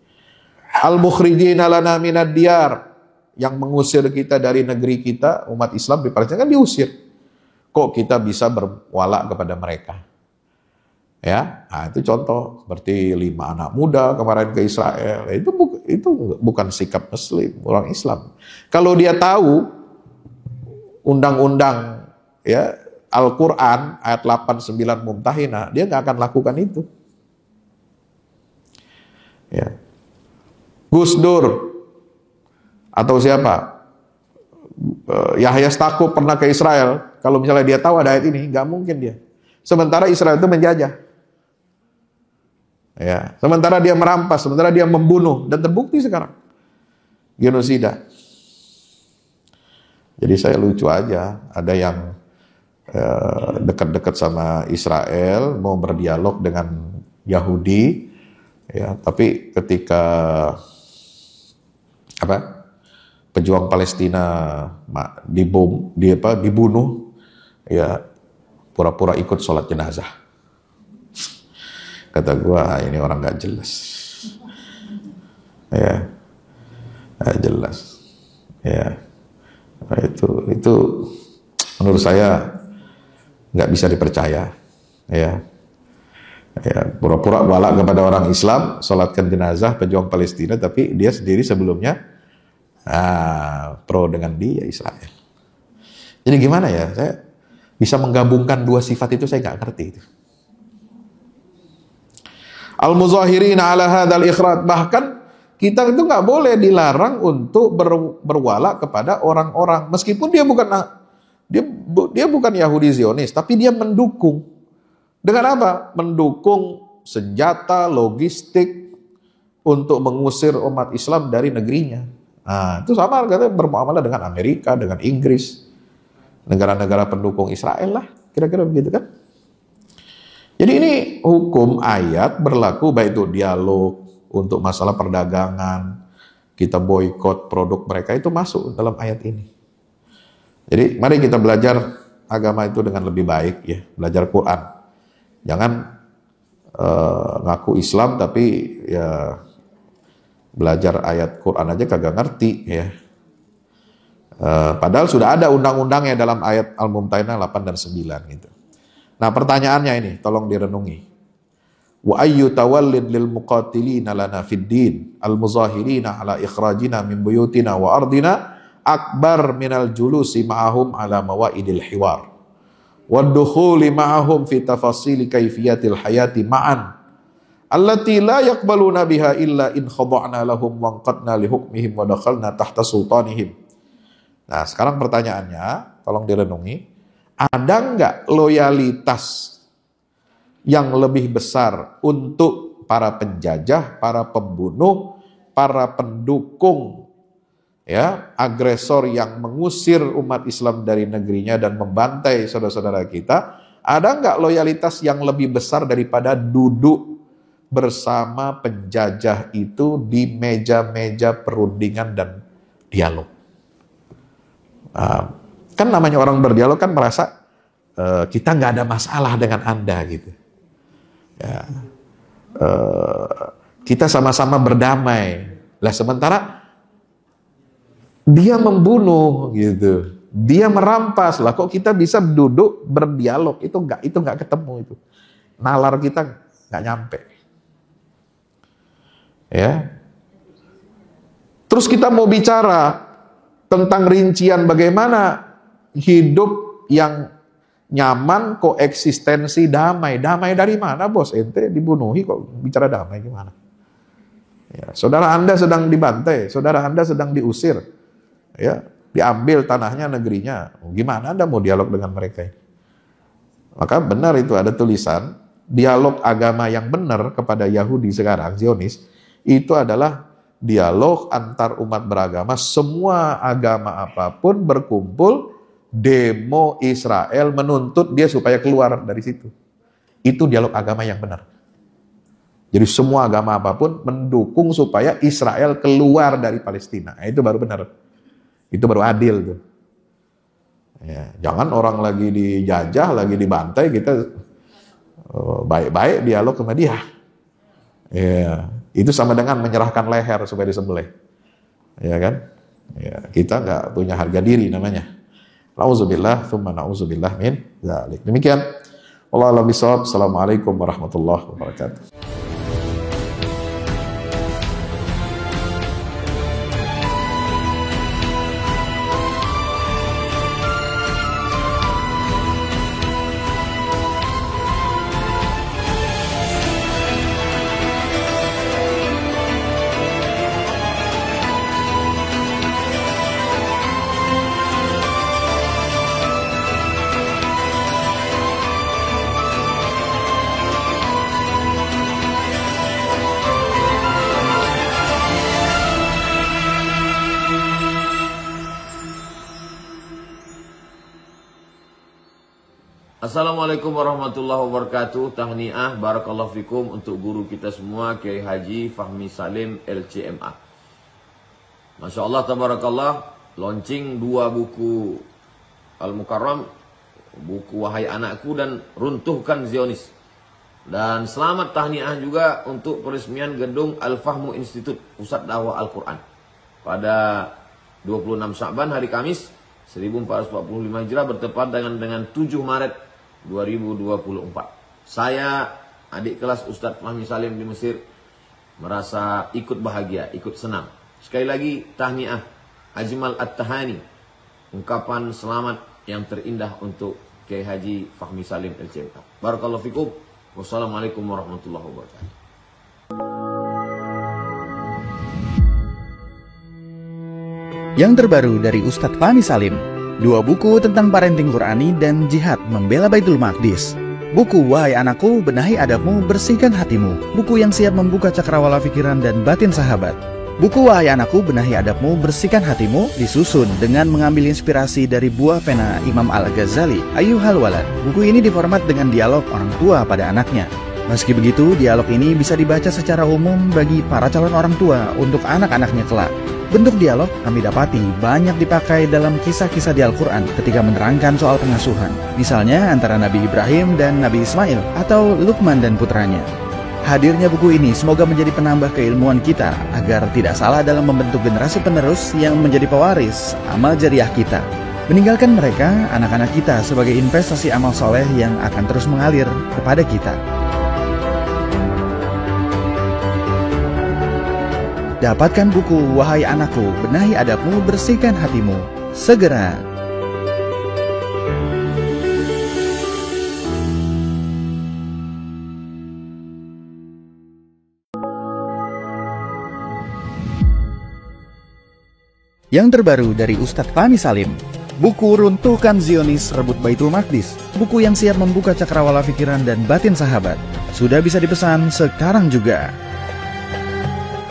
Al-mukhrijina lana minad diyar, yang mengusir kita dari negeri kita, umat Islam di Palestina kan diusir. Kok kita bisa berwala kepada mereka? Ya, nah itu contoh seperti 5 anak muda kemarin ke Israel. Itu bukan sikap Muslim, orang Islam. Kalau dia tahu undang-undang, ya, Al-Quran ayat 8-9 Mumtahinah, dia nggak akan lakukan itu. Ya. Gus Dur atau siapa? Yahya Stakuf pernah ke Israel. Kalau misalnya dia tahu ada ayat ini, nggak mungkin dia. Sementara Israel itu menjajah. Ya, sementara dia merampas, sementara dia membunuh, dan terbukti sekarang genosida. Jadi saya lucu aja, ada yang dekat-dekat sama Israel, mau berdialog dengan Yahudi, ya, tapi ketika pejuang Palestina dibunuh, ya pura-pura ikut sholat jenazah. Kata gua, ini orang nggak jelas, ya, nggak jelas, ya. Nah, itu menurut saya nggak bisa dipercaya, ya. Ya, pura-pura balak kepada orang Islam, sholatkan jenazah pejuang Palestina, tapi dia sendiri sebelumnya pro dengan dia Israel. Jadi gimana ya, saya bisa menggabungkan dua sifat itu, saya nggak ngerti itu. Al-muzahirina ala hadzal ikhraj, bahkan kita itu nggak boleh dilarang untuk berwala kepada orang-orang, meskipun dia bukan Yahudi Zionis, tapi dia mendukung. Dengan apa? Mendukung senjata, logistik untuk mengusir umat Islam dari negerinya. Nah, itu sama katanya bermuamalah dengan Amerika, dengan Inggris, negara-negara pendukung Israel lah, kira-kira begitu kan? Jadi ini hukum ayat berlaku baik itu dialog untuk masalah perdagangan, kita boikot produk mereka, itu masuk dalam ayat ini. Jadi mari kita belajar agama itu dengan lebih baik, ya, belajar Quran. Jangan ngaku Islam tapi ya belajar ayat Quran aja kagak ngerti, ya. Padahal sudah ada undang-undangnya dalam ayat Al-Mumtahinah 8 dan 9 gitu. Nah, pertanyaannya ini tolong direnungi. Wa ayyu tawallid lil muqatilina lana fid din al-muzahirina ala ikhrajina min buyutina wa ardina akbar minal julusi ma'ahum ala mawaidil hiwar wa dukhuli ma'ahum fi tafasili kaifiyatil hayati ma'an allati la yaqbaluna biha illa in khada'na lahum wa anqadna li hukmihim wa dakhalna tahta sultanihim. Nah, sekarang pertanyaannya tolong direnungi, ada enggak loyalitas yang lebih besar untuk para penjajah, para pembunuh, para pendukung, ya, agresor yang mengusir umat Islam dari negerinya dan membantai saudara-saudara kita? Ada enggak loyalitas yang lebih besar daripada duduk bersama penjajah itu di meja-meja perundingan dan dialog? Kan namanya orang berdialog kan merasa kita nggak ada masalah dengan Anda gitu. Ya, kita sama-sama berdamai. Lah sementara dia membunuh gitu, dia merampas. Lah kok kita bisa duduk berdialog? Itu nggak ketemu itu. Nalar kita nggak nyampe. Ya. Terus kita mau bicara tentang rincian bagaimana hidup yang nyaman, koeksistensi damai. Damai dari mana, bos? Ente dibunuhi kok bicara damai gimana? Ya, saudara Anda sedang dibantai, saudara Anda sedang diusir, ya, diambil tanahnya, negerinya. Gimana Anda mau dialog dengan mereka? Maka benar itu ada tulisan dialog agama yang benar kepada Yahudi sekarang, Zionis, itu adalah dialog antar umat beragama, semua agama apapun berkumpul, demo Israel menuntut dia supaya keluar dari situ. Itu dialog agama yang benar. Jadi semua agama apapun mendukung supaya Israel keluar dari Palestina. Nah, itu baru benar. Itu baru adil tuh. Ya, jangan orang lagi dijajah, lagi dibantai, kita baik-baik dialog sama dia. Ya, itu sama dengan menyerahkan leher supaya disembelih. Ya kan? Ya, kita nggak punya harga diri namanya. Nauzubillah, tsumma nauzubillah min dzalik. Demikian. Wallahu a'lam bishawab. Assalamualaikum warahmatullahi wabarakatuh. Assalamualaikum warahmatullahi wabarakatuh. Tahniah barakallahu fikum untuk guru kita semua, Kiai Haji Fahmi Salim LCMA. Masya Allah tabarakallah, launching 2 buku Al-Mukarram, buku Wahai Anakku dan Runtuhkan Zionis. Dan selamat tahniah juga untuk peresmian gedung Al-Fahmu Institute Pusat Dakwah Al-Quran pada 26 Sya'ban hari Kamis 1445 Hijrah bertepatan dengan 7 Maret 2024. Saya, adik kelas Ustadz Fahmi Salim di Mesir, merasa ikut bahagia, ikut senang. Sekali lagi tahniah, ajmal at-tahani, ungkapan selamat yang terindah untuk Kiai Haji Fahmi Salim LCMA. Barakallahu fikum. Wassalamualaikum warahmatullahi wabarakatuh. Yang terbaru dari Ustadz Fahmi Salim, 2 buku tentang parenting Qurani dan jihad membela Baitul Maqdis. Buku Wahai Anakku, Benahi Adabmu, Bersihkan Hatimu, buku yang siap membuka cakrawala pikiran dan batin sahabat. Buku Wahai Anakku, Benahi Adabmu, Bersihkan Hatimu disusun dengan mengambil inspirasi dari buah pena Imam Al-Ghazali, Ayyuhal Walad. Buku ini diformat dengan dialog orang tua pada anaknya. Meski begitu, dialog ini bisa dibaca secara umum bagi para calon orang tua untuk anak-anaknya kelak. Bentuk dialog kami dapati banyak dipakai dalam kisah-kisah di Al-Quran ketika menerangkan soal pengasuhan. Misalnya antara Nabi Ibrahim dan Nabi Ismail atau Luqman dan putranya. Hadirnya buku ini semoga menjadi penambah keilmuan kita agar tidak salah dalam membentuk generasi penerus yang menjadi pewaris amal jariah kita. Meninggalkan mereka, anak-anak kita, sebagai investasi amal soleh yang akan terus mengalir kepada kita. Dapatkan buku Wahai Anakku, Benahi Adabmu, Bersihkan Hatimu segera. Yang terbaru dari Ustadz Fahmi Salim, buku Runtuhkan Zionis, Rebut Baitul Maqdis, buku yang siap membuka cakrawala pikiran dan batin sahabat, sudah bisa dipesan sekarang juga.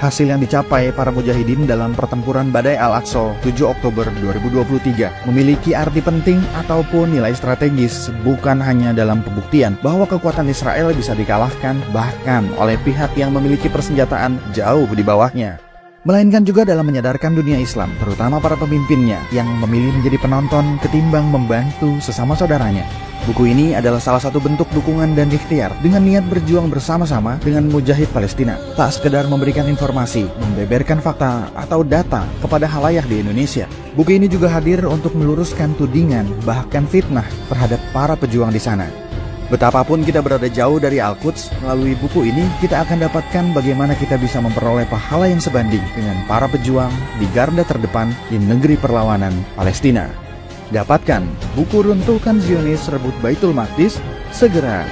Hasil yang dicapai para mujahidin dalam pertempuran Badai Al-Aqsa 7 Oktober 2023 memiliki arti penting ataupun nilai strategis, bukan hanya dalam pembuktian bahwa kekuatan Israel bisa dikalahkan bahkan oleh pihak yang memiliki persenjataan jauh di bawahnya, melainkan juga dalam menyadarkan dunia Islam, terutama para pemimpinnya yang memilih menjadi penonton ketimbang membantu sesama saudaranya. Buku ini adalah salah satu bentuk dukungan dan ikhtiar dengan niat berjuang bersama-sama dengan mujahid Palestina. Tak sekedar memberikan informasi, membeberkan fakta atau data kepada khalayak di Indonesia. Buku ini juga hadir untuk meluruskan tudingan, bahkan fitnah terhadap para pejuang di sana. Betapapun kita berada jauh dari Al-Quds, melalui buku ini kita akan dapatkan bagaimana kita bisa memperoleh pahala yang sebanding dengan para pejuang di garda terdepan di negeri perlawanan Palestina. Dapatkan buku Runtuhkan Zionis, Rebut Baitul Maqdis segera.